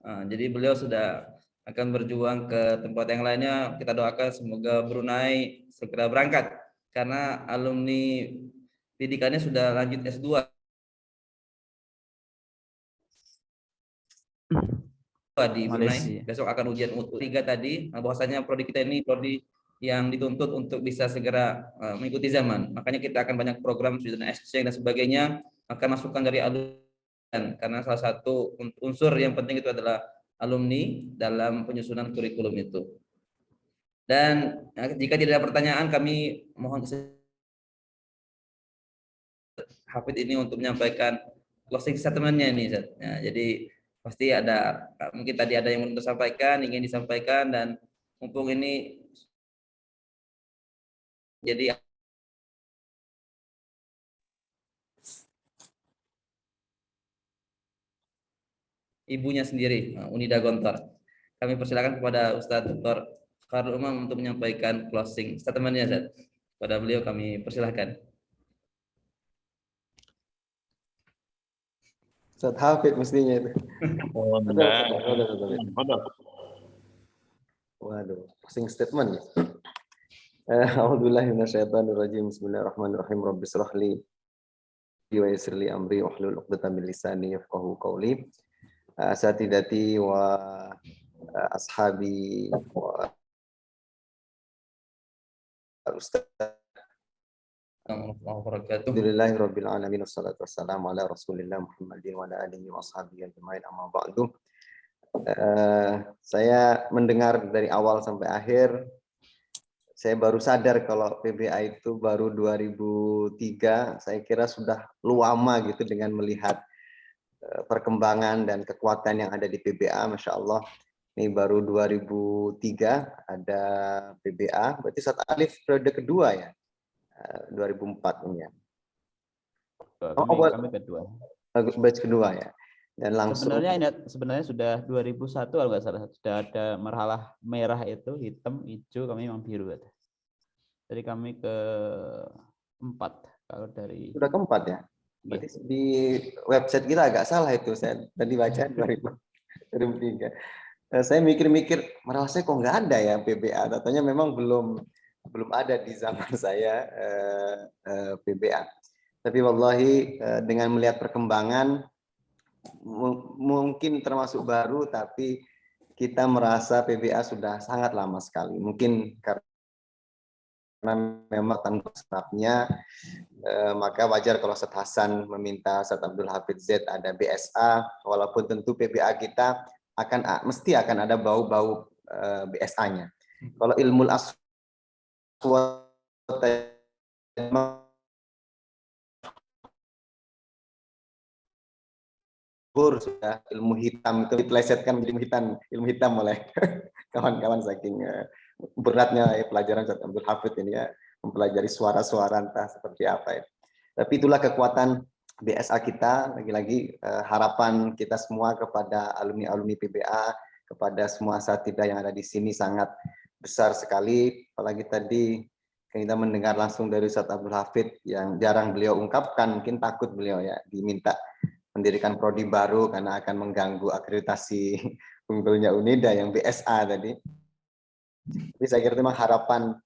Jadi beliau sudah akan berjuang ke tempat yang lainnya. Kita doakan semoga Brunei segera berangkat karena alumni pendidikannya sudah lanjut S2 di Brunei. Besok akan ujian U3 tadi. Bahwasanya prodi kita ini prodi yang dituntut untuk bisa segera mengikuti zaman. Makanya kita akan banyak program student exchange dan sebagainya, akan masukan dari alumni karena salah satu unsur yang penting itu adalah alumni dalam penyusunan kurikulum itu. Dan jika tidak ada pertanyaan, kami mohon Hafid ini untuk menyampaikan closing statement-nya ini. Ya, jadi pasti ada, mungkin tadi ada yang belum tersampaikan, ingin disampaikan, dan mumpung ini jadi ibunya sendiri, Unida Gontor. Kami persilakan kepada Ustadz Dr. Khairul Umam untuk menyampaikan closing statement-nya, Ustadz. Pada beliau kami persilakan. Ustadz Hafid mestinya itu. Waduh, closing statement ya. A'udzubillahi minasyaitonirrajim. Bismillahirrahmanirrahim. Rabbi shrah li wa yassir li amri wahlul 'uqdatam min lisani yafqahu qawli. Asatidati wa ashabi wa Ustaz. Alhamdulillahirabbil alamin wassalatu wassalamu ala Rasulillah Muhammadin wa ala alihi washabihi ajmain amma ba'du. Saya mendengar dari awal sampai akhir, saya baru sadar kalau PBA itu baru 2003. Saya kira sudah lama gitu dengan melihat perkembangan dan kekuatan yang ada di PBA. Masya Allah, ini baru 2003 ada PBA, berarti saat Alif periode kedua ya, 2004 ini ya. Kami kedua. Batch kedua ya. Dan langsung Sebenarnya sudah 2001 kalau nggak salah, sudah ada marhalah merah itu, hitam, hijau, kami memang biru. Jadi kami ke-4 kalau dari. Sudah ke-4 ya. Berarti di website kita agak salah itu, saya tadi baca 2003. Saya mikir-mikir, malah saya kok nggak ada ya PBA. Katanya memang belum ada di zaman saya PBA. Tapi wallahi dengan melihat perkembangan, mungkin termasuk baru, tapi kita merasa PBA sudah sangat lama sekali. Mungkin karena memang tanpa sebabnya, maka wajar kalau Ustaz Hasan meminta Ustaz Abdul Hafidz Z ada BSA, walaupun tentu PBA kita mesti akan ada bau-bau BSA-nya. Kalau ilmu aswat sudah ilmu hitam itu dipelesetkan menjadi ilmu hitam oleh kawan-kawan saking beratnya pelajaran Ustaz Abdul Hafidz ini ya, mempelajari suara-suara entah seperti apa ya. Tapi itulah kekuatan BSA kita. Lagi-lagi harapan kita semua kepada alumni-alumni PBA, kepada semua asatidzah yang ada di sini sangat besar sekali. Apalagi tadi kita mendengar langsung dari Ustaz Abdul Hafidz yang jarang beliau ungkapkan, mungkin takut beliau ya diminta mendirikan prodi baru karena akan mengganggu akreditasi unggulnya UNIDA yang BSA tadi. Tapi saya kira memang harapan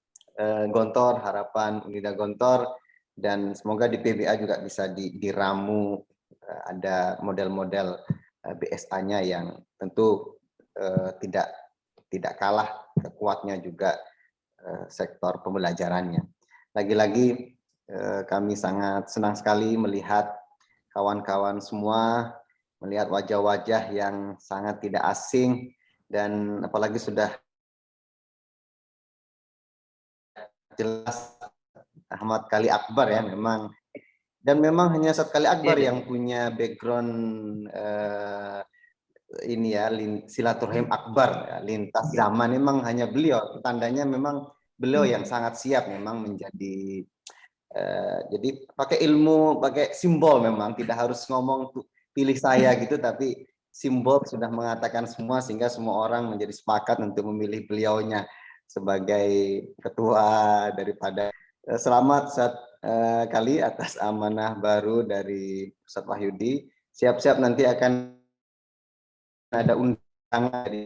Gontor, harapan UNIDA Gontor, dan semoga di PBA juga bisa diramu ada model-model BSA-nya yang tentu tidak kalah kuatnya juga sektor pembelajarannya. Lagi-lagi kami sangat senang sekali melihat kawan-kawan semua, melihat wajah-wajah yang sangat tidak asing, dan apalagi sudah jelas Ahmad Kali Akbar ya, memang hanya Ustaz Kali Akbar yang punya background ini ya, silaturahim akbar ya, lintas zaman. Memang hanya beliau, tandanya memang beliau yang sangat siap memang menjadi jadi pakai ilmu, pakai simbol, memang tidak harus ngomong pilih saya gitu, tapi simbol sudah mengatakan semua sehingga semua orang menjadi sepakat untuk memilih beliaunya sebagai ketua daripada. Selamat Ustaz Kali atas amanah baru dari Ustaz Wahyudi. Siap-siap nanti akan ada undangan dari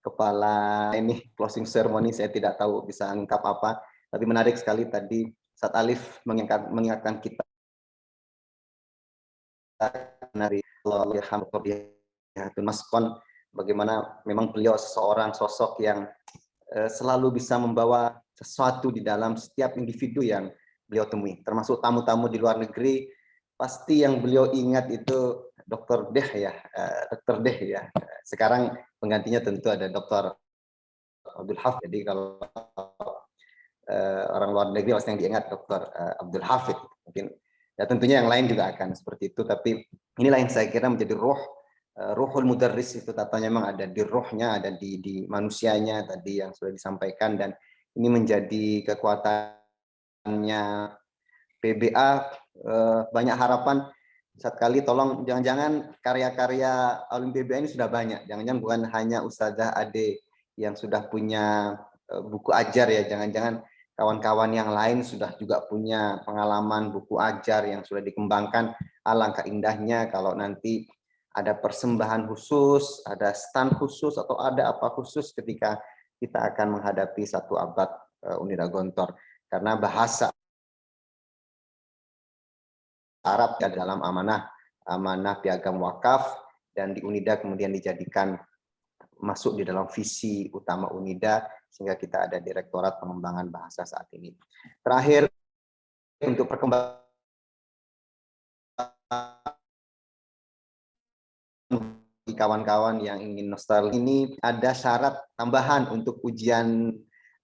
kepala ini closing ceremony, saya tidak tahu bisa ungkap apa, tapi menarik sekali tadi Ustaz Alif mengingatkan kita dari Maskon, bagaimana memang beliau seorang sosok yang selalu bisa membawa sesuatu di dalam setiap individu yang beliau temui, termasuk tamu-tamu di luar negeri. Pasti yang beliau ingat itu Dr. Deh ya, Dr. Deh ya. Sekarang penggantinya tentu ada Dr. Abdul Hafidz. Jadi kalau orang luar negeri pasti yang diingat Dr. Abdul Hafidz. Mungkin ya tentunya yang lain juga akan seperti itu. Tapi inilah yang saya kira menjadi ruhul mudarris itu, tatanya memang ada di ruhnya, ada di manusianya tadi yang sudah disampaikan, dan ini menjadi kekuatannya PBA. Banyak harapan. Saat kali tolong jangan-jangan karya-karya alumni PBA ini sudah banyak, jangan-jangan bukan hanya Ustazah Ade yang sudah punya buku ajar ya, jangan-jangan kawan-kawan yang lain sudah juga punya pengalaman buku ajar yang sudah dikembangkan. Alangkah indahnya kalau nanti ada persembahan khusus, ada stand khusus, atau ada apa khusus ketika kita akan menghadapi 1 abad UNIDA Gontor. Karena bahasa Arab ya dalam amanah piagam wakaf, dan di UNIDA kemudian dijadikan masuk di dalam visi utama UNIDA sehingga kita ada Direktorat Pengembangan Bahasa saat ini. Terakhir, untuk perkembangan kawan-kawan yang ingin nostalgia ini ada syarat tambahan untuk ujian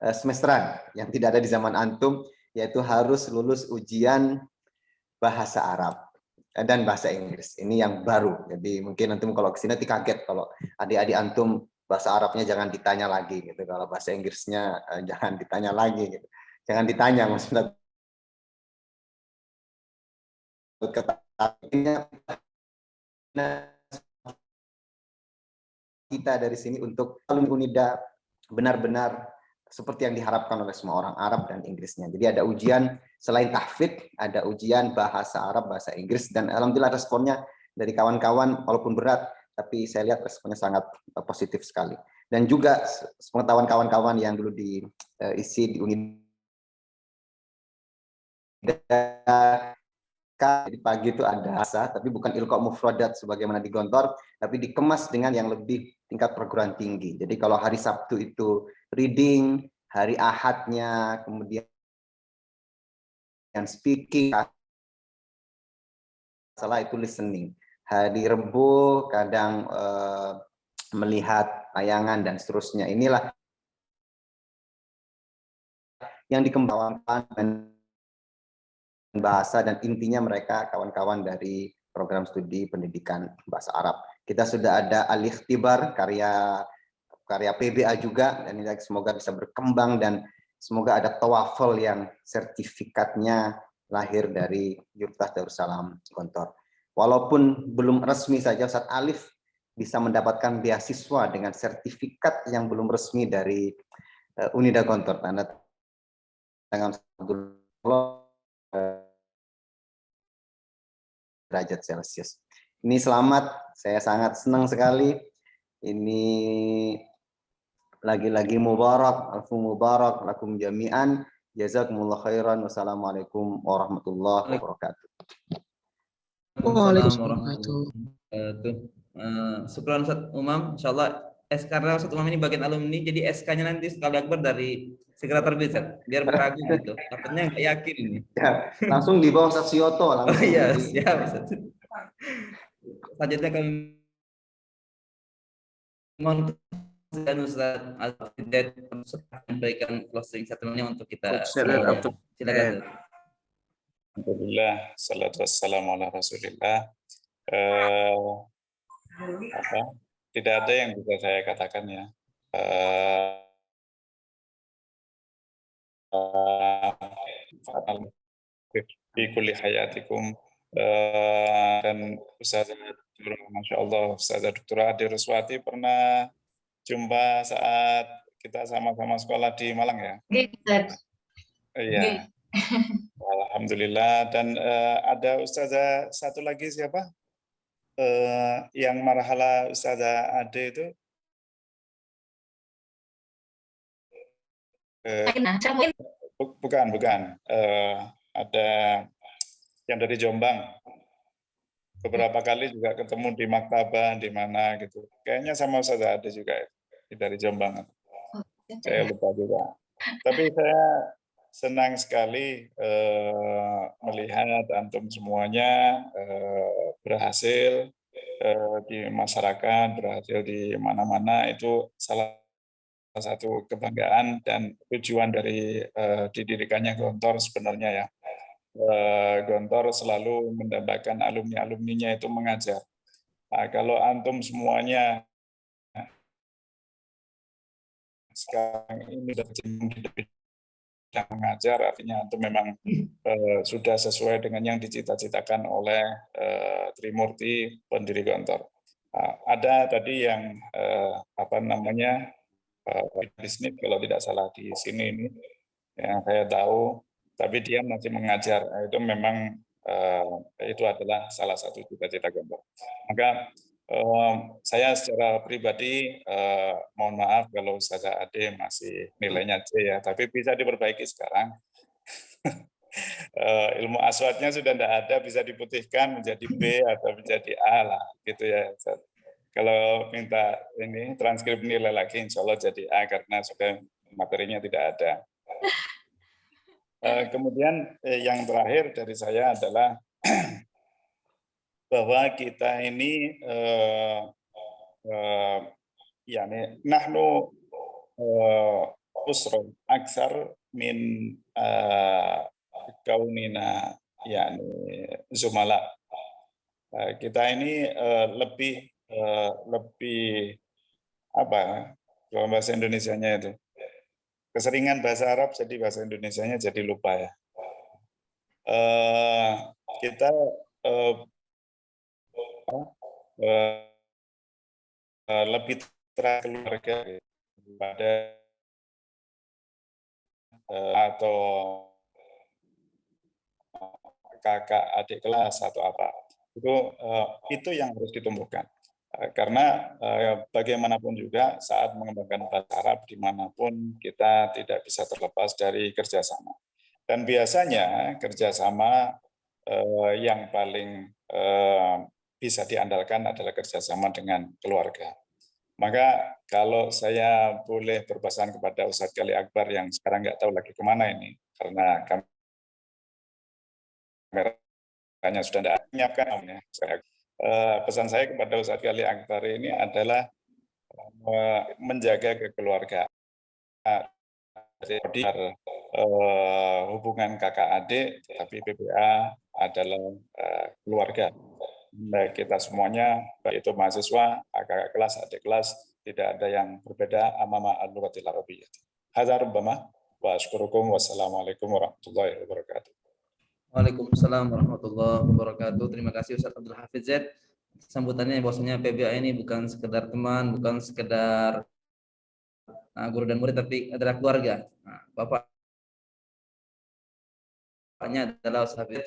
semesteran yang tidak ada di zaman antum, yaitu harus lulus ujian bahasa Arab dan bahasa Inggris. Ini yang baru. Jadi mungkin antum kalau kesini nanti kaget kalau adik-adik antum bahasa Arabnya jangan ditanya lagi gitu. Kalau bahasa Inggrisnya jangan ditanya lagi gitu. Jangan ditanya maksudnya. Kita dari sini untuk alumni UNIDA benar-benar seperti yang diharapkan oleh semua orang, Arab dan Inggrisnya. Jadi ada ujian selain tahfidz, ada ujian bahasa Arab, bahasa Inggris, dan alhamdulillah responnya dari kawan-kawan walaupun berat, tapi saya lihat responnya sangat positif sekali. Dan juga pengetahuan kawan-kawan yang dulu diisi di UNIDA, di pagi itu ada bahasa, tapi bukan ilqa mufradat sebagaimana di Gontor, tapi dikemas dengan yang lebih tingkat perguruan tinggi. Jadi kalau hari Sabtu itu reading, hari Ahadnya kemudian speaking, salah itu listening. Hari Rebo kadang melihat tayangan dan seterusnya. Inilah yang dikembangkan bahasa dan intinya mereka kawan-kawan dari program studi pendidikan bahasa Arab. Kita sudah ada Al-Ikhtibar karya PBA juga, dan ini semoga bisa berkembang dan semoga ada TOEFL yang sertifikatnya lahir dari Universitas Darussalam Gontor. Walaupun belum resmi saja, Ustadz Alif bisa mendapatkan beasiswa dengan sertifikat yang belum resmi dari UNIDA Gontor, tanda tangan derajat Celcius. Ini selamat, saya sangat senang sekali. Ini lagi-lagi mubarak, alfu mubarak lakum jami'an. Jazakumullah khairan. Wassalamualaikum warahmatullahi wabarakatuh. Waalaikumsalam warahmatullahi wabarakatuh. Syukran Ustaz Umam. Insyaallah karena Ustaz Umam ini bagian alumni, jadi SK-nya nanti sekali akbar dari segera terbit, biar beragu gitu. Takutnya nggak yakin ini. Ya, langsung di bawah Ustaz Sioto. Oh iya, siap Ustaz. Selanjutnya kami mohon dan Ustaz Al-Fidayat menyampaikan closing statement-nya untuk kita. Silakan. Alhamdulillah, salatu wassalamu ala Rasulillah. Tidak ada yang bisa saya katakan ya. Fi kulli hayatikum, dan Ustaz Masya Allah, Ustaz Dr. Ade Ruswati pernah jumpa saat kita sama-sama sekolah di Malang ya? Iya. Alhamdulillah. Dan ada Ustazah satu lagi siapa? Yang marhala Ustazah Ade itu? Bukan. Ada yang dari Jombang. Beberapa kali juga ketemu di maktabah di mana gitu. Kayaknya sama Ustazah Ade juga dari Jombang. Saya lupa juga. Tapi saya senang sekali melihat antum semuanya berhasil di masyarakat, berhasil di mana-mana. Itu salah satu kebanggaan dan tujuan dari didirikannya Gontor sebenarnya ya. Gontor selalu mendambakan alumni-alumninya itu mengajar. Nah, kalau antum semuanya sekarang ini sudah mengajar, artinya antum memang sudah sesuai dengan yang dicita-citakan oleh Trimurti pendiri Gontor. Ada tadi yang bisnis kalau tidak salah di sini ini yang saya tahu, tapi dia masih mengajar. Itu memang itu adalah salah satu cita-cita Gontor. Maka saya secara pribadi mohon maaf kalau Ustazah Ade masih nilainya C ya, tapi bisa diperbaiki sekarang. Ilmu aswatnya sudah tidak ada, bisa diputihkan menjadi B atau menjadi A lah, gitu ya. Kalau minta ini transkrip nilai lagi, insya Allah jadi A karena sudah materinya tidak ada. Kemudian yang terakhir dari saya adalah bahwa kita ini yani nahnu usrun aksar min kaunina yani zumala. Kita ini lebih apa kalau bahasa Indonesianya itu keseringan bahasa Arab jadi bahasa Indonesianya jadi lupa ya. Kita lebih keluarga pada atau kakak adik kelas atau apa itu yang harus ditumbuhkan karena bagaimanapun juga saat mengembangkan bahasa Arab dimanapun kita tidak bisa terlepas dari kerjasama dan biasanya kerjasama yang paling bisa diandalkan adalah kerjasama dengan keluarga. Maka kalau saya boleh berpesan kepada Ustadz Gali Akbar yang sekarang nggak tahu lagi kemana ini, karena kameranya sudah tidak menyiapkan, pesan saya kepada Ustadz Gali Akbar ini adalah menjaga kekeluargaan. Jadi hubungan kakak adik, tapi PPA adalah keluarga. Baik kita semuanya, baik itu mahasiswa, kakak kelas, adik kelas, tidak ada yang berbeda amama al-lughatil arabiyyah. Hadza rubbama wa asykurukum wassalamualaikum warahmatullahi wabarakatuh. Waalaikumsalam warahmatullahi wabarakatuh. Terima kasih Ustaz Abdul Hafiz Z. Sambutannya bahwasanya PBA ini bukan sekedar teman, bukan sekedar guru dan murid, tapi adalah keluarga. Nah, bapaknya adalah Ustaz Hafiz.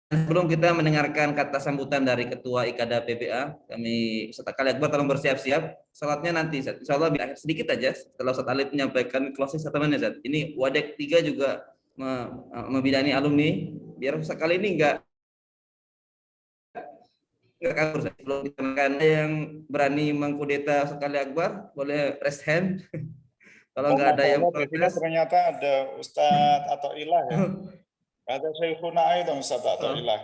Sebelum kita mendengarkan kata sambutan dari Ketua IKADA PBA, kami Ustaz Gali Akbar tolong bersiap-siap. Salatnya nanti, insya Allah sedikit aja setelah Ustaz Alif menyampaikan closing statement. Ini Wadek 3 juga membidani alumni, biar Ustaz kali ini enggak kabur. Sebelum kita makan, yang berani mengkudeta Ustaz Gali Akbar, boleh raise hand. Kalau enggak ada yang protes, ternyata ada Ustadz atau Ilah ya. Ada Syekhuna itu Ustaz atau Ilah.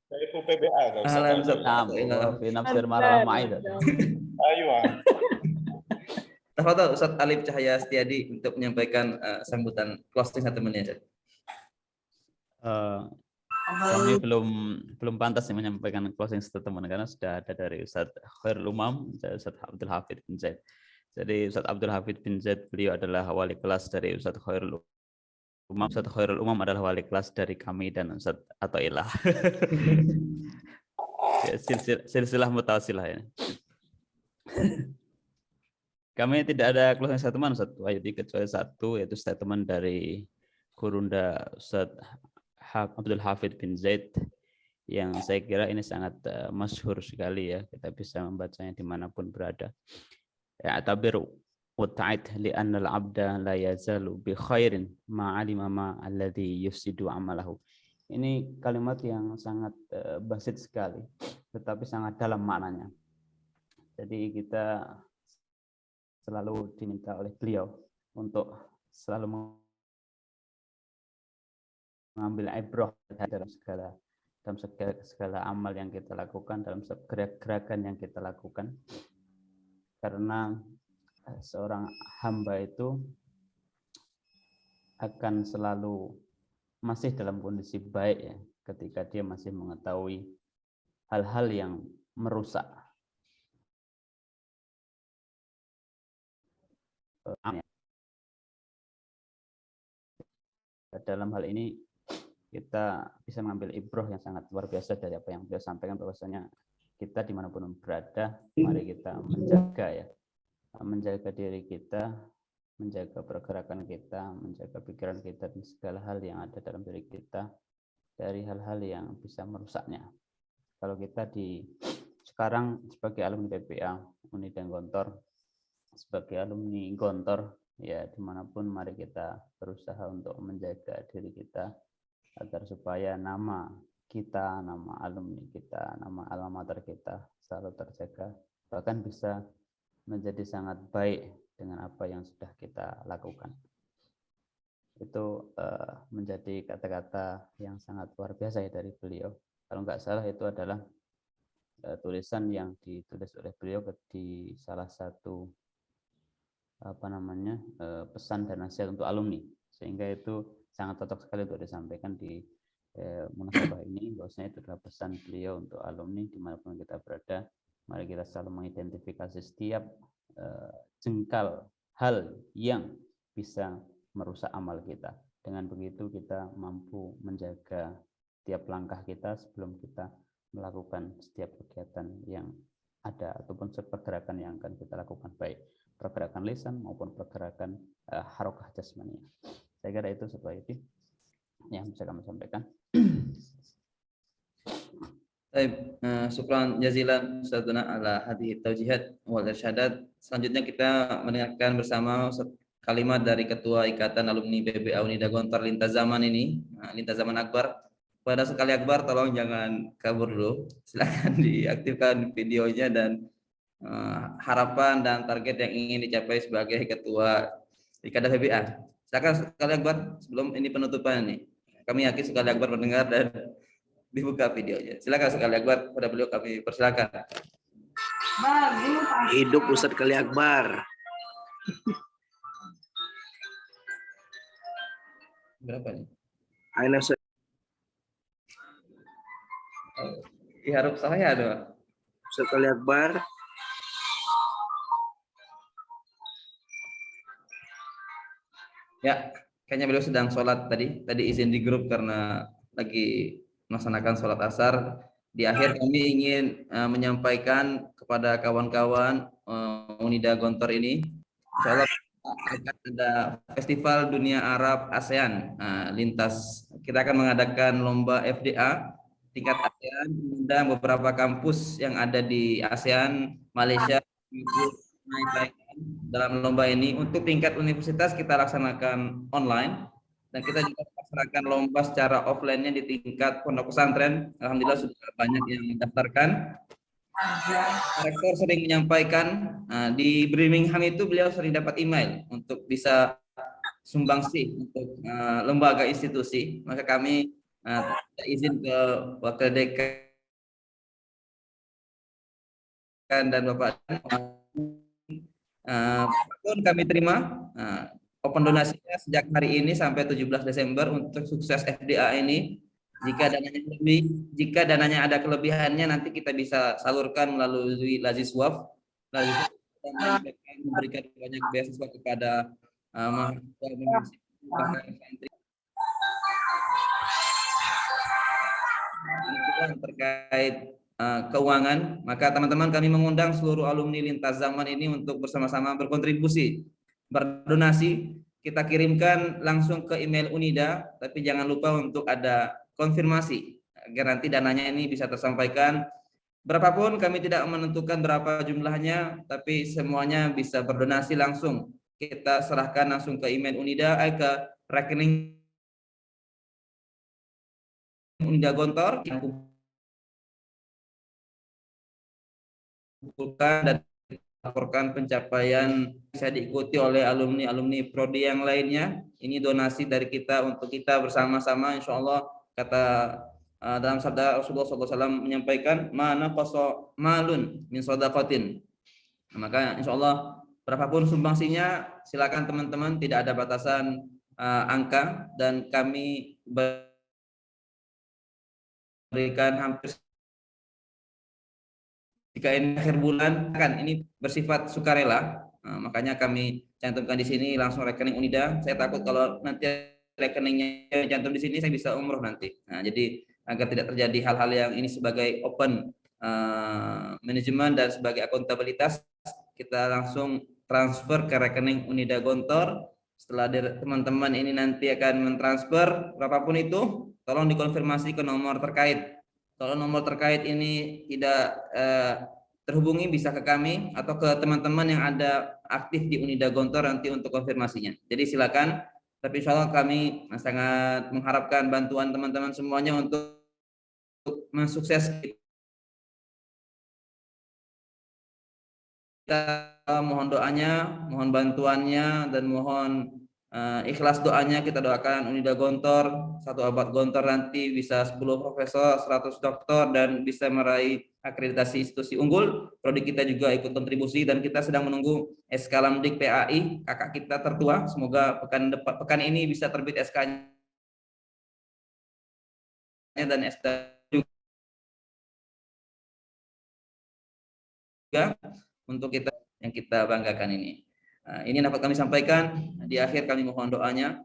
Syekhu PBA atau Ustaz atau Ilah. Fi nafsir marah ma'id. Ayo. Tafadhol Ustaz Alif Cahaya Setiadi untuk menyampaikan sambutan closing satu menit. Kami belum pantas menyampaikan closing statement karena sudah ada dari Ustaz Khairul Umam, Ustaz Abdul Hafid bin Zaid. Jadi Ustaz Abdul Hafid bin Zaid beliau adalah wali kelas dari Ustaz Khairul Umam. Ustaz Khairul Umam adalah wali kelas dari kami dan Ustaz Atoilah. Ya, silsilah mutawasilah ya. Kami tidak ada closing statement Ustaz Wahyudi kecuali satu, yaitu statement dari Gurunda Ustaz Abdul Hafid bin Zaid yang saya kira ini sangat masyhur sekali ya, kita bisa membacanya dimanapun berada. Ya, tabiru Wata'id li'annal abda la yazalu bi khairin ma'alima ma'alladhi yufsidu amalahu. Ini kalimat yang sangat basit sekali, tetapi sangat dalam maknanya. Jadi kita selalu diminta oleh beliau untuk selalu mengambil ibrah dalam segala amal yang kita lakukan, dalam segala gerakan yang kita lakukan. Karena seorang hamba itu akan selalu masih dalam kondisi baik ya, ketika dia masih mengetahui hal-hal yang merusak. Dalam hal ini kita bisa mengambil ibrah yang sangat luar biasa dari apa yang beliau sampaikan, bahwasanya kita dimanapun berada, mari kita menjaga diri kita, menjaga pergerakan kita, menjaga pikiran kita dan segala hal yang ada dalam diri kita dari hal-hal yang bisa merusaknya. Kalau kita sekarang sebagai alumni PPA Uni dan Gontor, sebagai alumni Gontor ya, dimanapun mari kita berusaha untuk menjaga diri kita agar supaya nama kita, nama alumni kita, nama alma mater kita selalu terjaga, bahkan bisa menjadi sangat baik dengan apa yang sudah kita lakukan. Itu menjadi kata-kata yang sangat luar biasa ya dari beliau. Kalau nggak salah itu adalah tulisan yang ditulis oleh beliau di salah satu pesan dan nasihat untuk alumni, sehingga itu sangat cocok sekali untuk disampaikan di munasabah ini, bahwasanya itu adalah pesan beliau untuk alumni dimanapun kita berada. Mari kita selalu mengidentifikasi setiap jengkal hal yang bisa merusak amal kita. Dengan begitu kita mampu menjaga setiap langkah kita sebelum kita melakukan setiap kegiatan yang ada ataupun pergerakan yang akan kita lakukan, baik pergerakan lisan maupun pergerakan harokah jasmani. Saya kira itu sebagai yang bisa kami sampaikan. Baik, syukran jazilan Ustadzuna ala hadhihi taujihat wal irsyadat. Selanjutnya kita mendengarkan bersama kalimat dari Ketua Ikatan Alumni PBA Unida Gontor Lintas Zaman ini, Lintas Zaman Akbar. Pada sekali Akbar, tolong jangan kabur dulu. Silakan diaktifkan videonya dan harapan dan target yang ingin dicapai sebagai Ketua Ikatan PBA. Silakan sekali Akbar sebelum ini penutupan ini. Kami yakin sekali Akbar mendengar dan dibuka videonya. Silakan sekali Akbar, pada beliau kami persilakan. Hidup Ustadz Kali Akbar. Berapa nih? Aina Ustadz. Diharap saya doang. Ustadz Kali Akbar. Ya, kayaknya beliau sedang sholat tadi. Tadi izin di grup karena lagi melaksanakan sholat asar. Di akhir kami ingin menyampaikan kepada kawan-kawan Unida Gontor ini, insya Allah akan ada Festival Dunia Arab ASEAN lintas. Kita akan mengadakan lomba FDA tingkat ASEAN, mengundang beberapa kampus yang ada di ASEAN, Malaysia, dalam lomba ini. Untuk tingkat universitas kita laksanakan online dan kita juga laksanakan lomba secara offline-nya di tingkat pondok pesantren. Alhamdulillah sudah banyak yang mendaftarkan. Rektor sering menyampaikan di Birmingham itu beliau sering dapat email untuk bisa sumbangsi untuk lembaga institusi. Maka kami izin ke Wakil Dekan dan Bapak pun kami terima open donasinya sejak hari ini sampai 17 Desember untuk sukses FDA ini. Jika dananya ada kelebihannya nanti kita bisa salurkan melalui Laziswaf. Memberikan banyak beasiswa kepada mahasiswa terkait keuangan. Maka teman-teman kami mengundang seluruh alumni lintas zaman ini untuk bersama-sama berkontribusi, berdonasi. Kita kirimkan langsung ke email Unida, tapi jangan lupa untuk ada konfirmasi agar nanti dananya ini bisa tersampaikan. Berapapun kami tidak menentukan berapa jumlahnya, tapi semuanya bisa berdonasi langsung. Kita serahkan langsung ke email Unida, ke rekening Unida Gontor yang kumpulkan dan laporkan pencapaian bisa diikuti oleh alumni prodi yang lainnya. Ini donasi dari kita untuk kita bersama-sama, insya Allah. Kata dalam sabda Rasulullah SAW menyampaikan mana koso malun min sodakotin. Maka insya Allah berapapun sumbangsinya silakan teman-teman, tidak ada batasan angka, dan kami berikan hampir jika ini akhir bulan kan ini bersifat sukarela, makanya kami cantumkan di sini langsung rekening Unida. Saya takut kalau nanti rekeningnya cantum di sini saya bisa umroh nanti. Nah, jadi agar tidak terjadi hal-hal yang ini sebagai open manajemen dan sebagai akuntabilitas, kita langsung transfer ke rekening Unida Gontor. Setelah teman-teman ini nanti akan mentransfer berapapun itu, tolong dikonfirmasi ke nomor terkait. Kalau nomor terkait ini tidak terhubungi, bisa ke kami atau ke teman-teman yang ada aktif di Unida Gontor nanti untuk konfirmasinya. Jadi silakan, tapi insya Allah kami sangat mengharapkan bantuan teman-teman semuanya untuk mensukses kita, mohon doanya, mohon bantuannya, dan mohon ikhlas doanya. Kita doakan Unida Gontor, 1 abad Gontor nanti bisa 10 profesor, 100 doktor, dan bisa meraih akreditasi institusi unggul. Prodi kita juga ikut kontribusi, dan kita sedang menunggu SK Lamdik PAI, kakak kita tertua. Semoga pekan ini bisa terbit SK-nya dan SK juga untuk kita yang kita banggakan ini. Ini dapat kami sampaikan. Di akhir kami mohon doanya.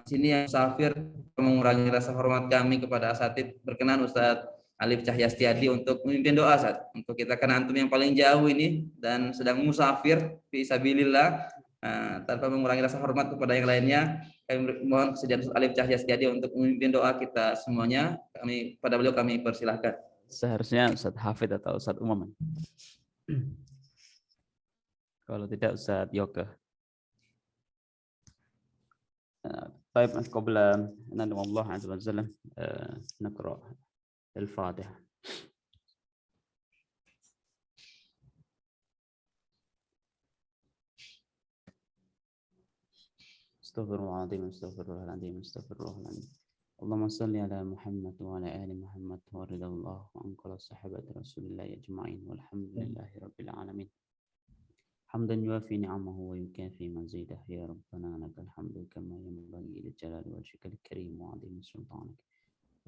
Sini yang musafir mengurangi rasa hormat kami kepada asatid, berkenan Ustadz Alif Cahyastiadi untuk memimpin doa Ustadz. Untuk kita, karena antum yang paling jauh ini dan sedang musafir fisabilillah, tanpa mengurangi rasa hormat kepada yang lainnya, kami mohon kesediaan Ustadz Alif Cahyastiadi untuk memimpin doa kita semuanya. Pada beliau kami persilahkan. Seharusnya Ustadz Hafid atau Ustadz Umam. Kalau tidak Ustadz Yoga. طيب قبل أن ندعو الله عز وجل نقرأ الفاتحة. استغفر الله العظيم استغفر الله العظيم استغفر الله العظيم. اللهم صل على محمد وعلى آل محمد ورضى الله عن كل صحابة رسول الله أجمعين والحمد لله رب العالمين. حمدا يوافي نعمه ويكافي مزيده يا ربنا لك الحمد كما ينبغي لجلال وجهك الكريم وعظيم سلطانك.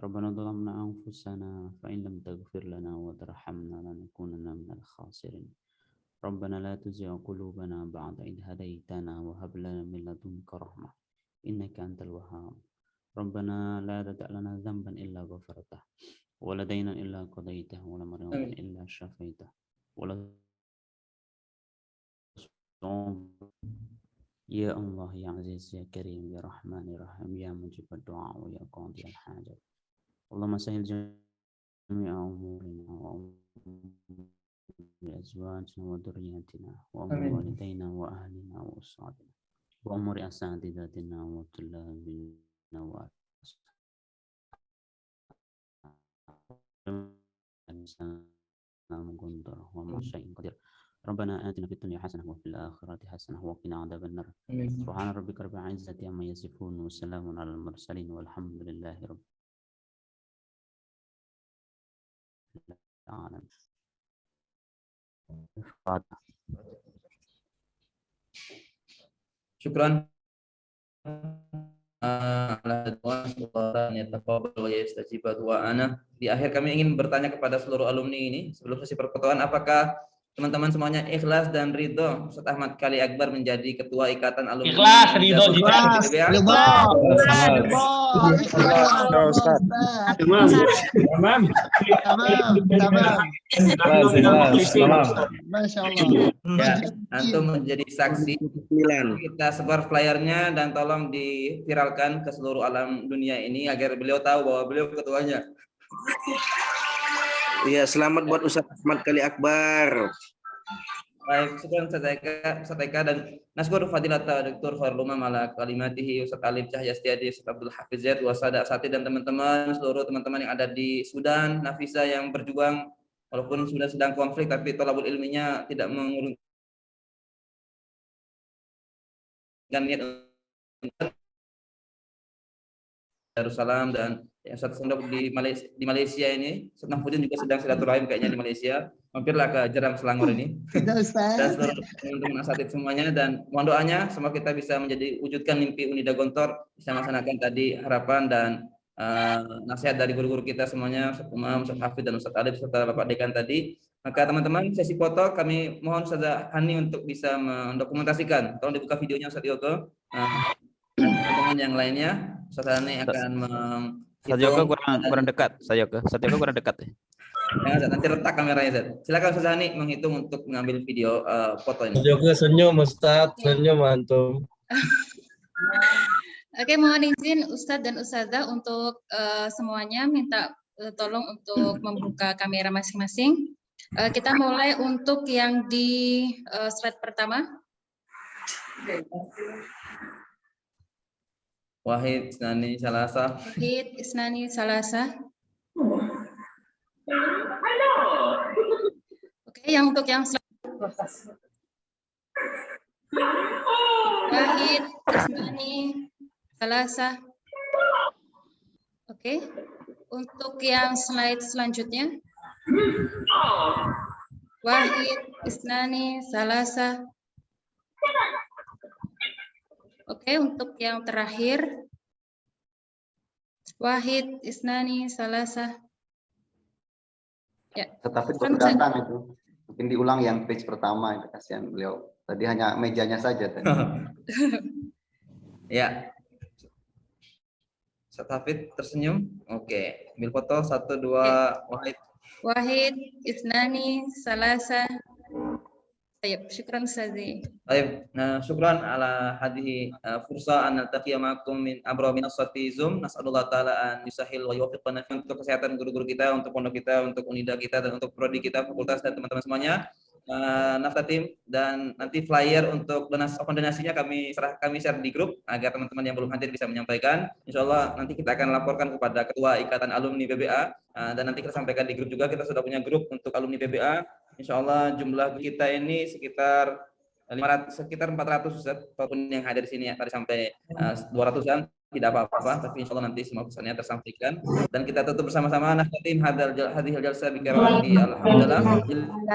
ربنا ظلمنا أنفسنا فإن لم تغفر لنا وترحمنا لنكونن من الخاسرين. ربنا لا تزغ قلوبنا بعد إذ هديتنا وهب لنا من لدنك رحمة إنك أنت الوهاب. ربنا لا تدع لنا ذنبا إلا غفرته ولا دينا إلا قضيته ولا مريضا إلا شفيته ولا يا الله يا عزيز يا كريم يا رحمن يا رحيم يا مجيب الدعاء ويا قاضي الحاجة. اللهم سهل جميع أمورنا وأمور أزواجنا وذرياتنا وأمور والدينا وأهلنا وأسرتنا وأمور أساتذتنا وطلابنا وما شيء قدير. ربنا آتنا في الدنيا حسنة وفي الآخرة حسنة وقنا عذاب النار. سبحان ربك رب العزة عما يصفون وسلام على المرسلين والحمد لله رب العالمين. Syukran. Di akhir kami ingin bertanya kepada seluruh alumni ini sebelum sesi perketuaan, apakah teman-teman semuanya ikhlas dan ridho Ustadz Ahmad Kali Akbar menjadi ketua ikatan alumni? Ikhlas, ridho juga. Antum menjadi saksi. Kita sebar flyernya dan tolong diviralkan ke seluruh alam dunia ini agar beliau tahu bahwa beliau ketuanya. Iya, selamat buat Ustadz Ahmad Kali Akbar. Baik, syukur Ustadz Eka dan naskur fadilata Dr. Khairul Umam ala kalimatihi Ustadz Alif Cahyastiadi, Ustadz Abdul Hafiz Zaid, Wasada Asati dan teman-teman, seluruh teman-teman yang ada di Sudan, Nafisa yang berjuang walaupun sudah sedang konflik tapi tolabul ilminya tidak mengurungkan niat Darussalam dan Ustadz Sendok di Malaysia ini. Ustadz Mahfudin juga sedang silaturahim kayaknya di Malaysia. Mampirlah ke Jeram Selangor ini. Dan seluruh teman-teman asatid semuanya, dan mohon doanya semoga kita bisa menjadi wujudkan mimpi Unida Gontor, bisa melaksanakan tadi harapan dan nasihat dari guru-guru kita semuanya, Ustadz Umam, Ustadz Hafid dan Ustadz Alif serta Bapak Dekan tadi. Maka teman-teman, sesi foto kami mohon Ustadz Hani untuk bisa mendokumentasikan. Tolong dibuka videonya Ustadz Yogo. Teman-teman yang lainnya, Ustadz Hani akan Ustadz Yogo kurang dekat. Ustadz Yogo kurang dekat. Ya, nanti retak kameranya, Ustadz. Silakan Ustadz Hani menghitung untuk mengambil video foto ini. Ustadz Yogo senyum, Ustadz, senyum antum. Oke, mohon izin Ustadz dan Ustadzah untuk semuanya minta tolong untuk membuka kamera masing-masing. Kita mulai untuk yang di slide pertama. Wahid, Isnani, Salasa. Wahid, Isnani, Salasa. Oke, yang untuk yang selanjutnya. Wahid, Isnani, Salasa. Oke, untuk yang slide selanjutnya. Wahid, Isnani, Salasa. Oke, untuk yang terakhir. Wahid, Isnani, Salasa. Ya. Tetapi baru datang itu. Mungkin diulang yang page pertama itu, kasihan beliau. Tadi hanya mejanya saja tadi. Ya. Ustaz Hafid tersenyum. Oke, ambil foto 1 2 Wahid. Wahid, Isnani, Salasa. Baik, syukran Ustazi. Baik, nah syukran ala hadhihi fursa an naltaqiya ma'akum min abra min asati Zoom. Nas'alullah taala an yusahhil wa yuwaffiqana untuk kesehatan guru-guru kita, untuk pondok kita, untuk unida kita dan untuk prodi kita, fakultas dan teman-teman semuanya. Naftatim dan nanti flyer untuk donasinya kami share di grup agar teman-teman yang belum hadir bisa menyampaikan. Insyaallah nanti kita akan laporkan kepada Ketua Ikatan Alumni PBA dan nanti kita sampaikan di grup juga. Kita sudah punya grup untuk alumni PBA. Insyaallah jumlah kita ini sekitar 400 Ustaz, walaupun yang hadir di sini tadi sampai 200-an tidak apa-apa, tapi insyaallah nanti semua pesannya tersampaikan dan kita tutup bersama-sama. Nahtatim hadhil jalsa bi karamati alhamdulillah.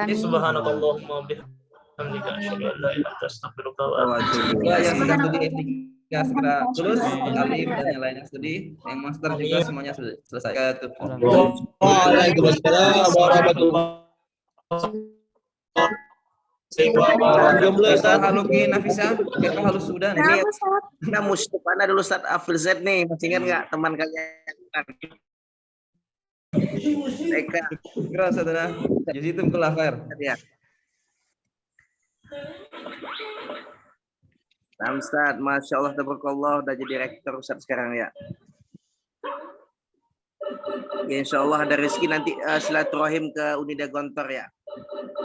Subhanakallahumma bihamdika asyhadu an la ilaha illa anta astaghfiruka wa atubu Juga yang sedang studi S3 segera lulus, Alif dan yang lain yang studi, yang master juga semuanya selesai. Waalaikumsalam warahmatullahi Haluki Nafisa, kita halus Sudan. Kita musuh mana dulu Ustaz Afil Z nih, masih ingat nggak teman kalian? Mereka. Kira saudara, jazitum kullu khair. Ya. Ustaz, Masya Allah, tabarakallah, udah jadi rektor Ustaz sekarang ya. Ya, insya Allah ada rezeki nanti silaturahim ke Unida Gontor ya.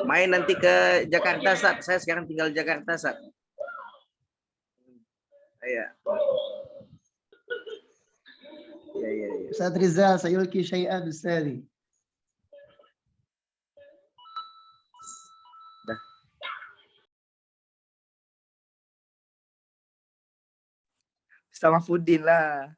Main nanti ke Jakarta Ustaz. Saya sekarang tinggal di Jakarta Ustaz. Iya. Ya. Ustaz Rizal, sayulki syai'an Ustazi. Sama Fudin lah.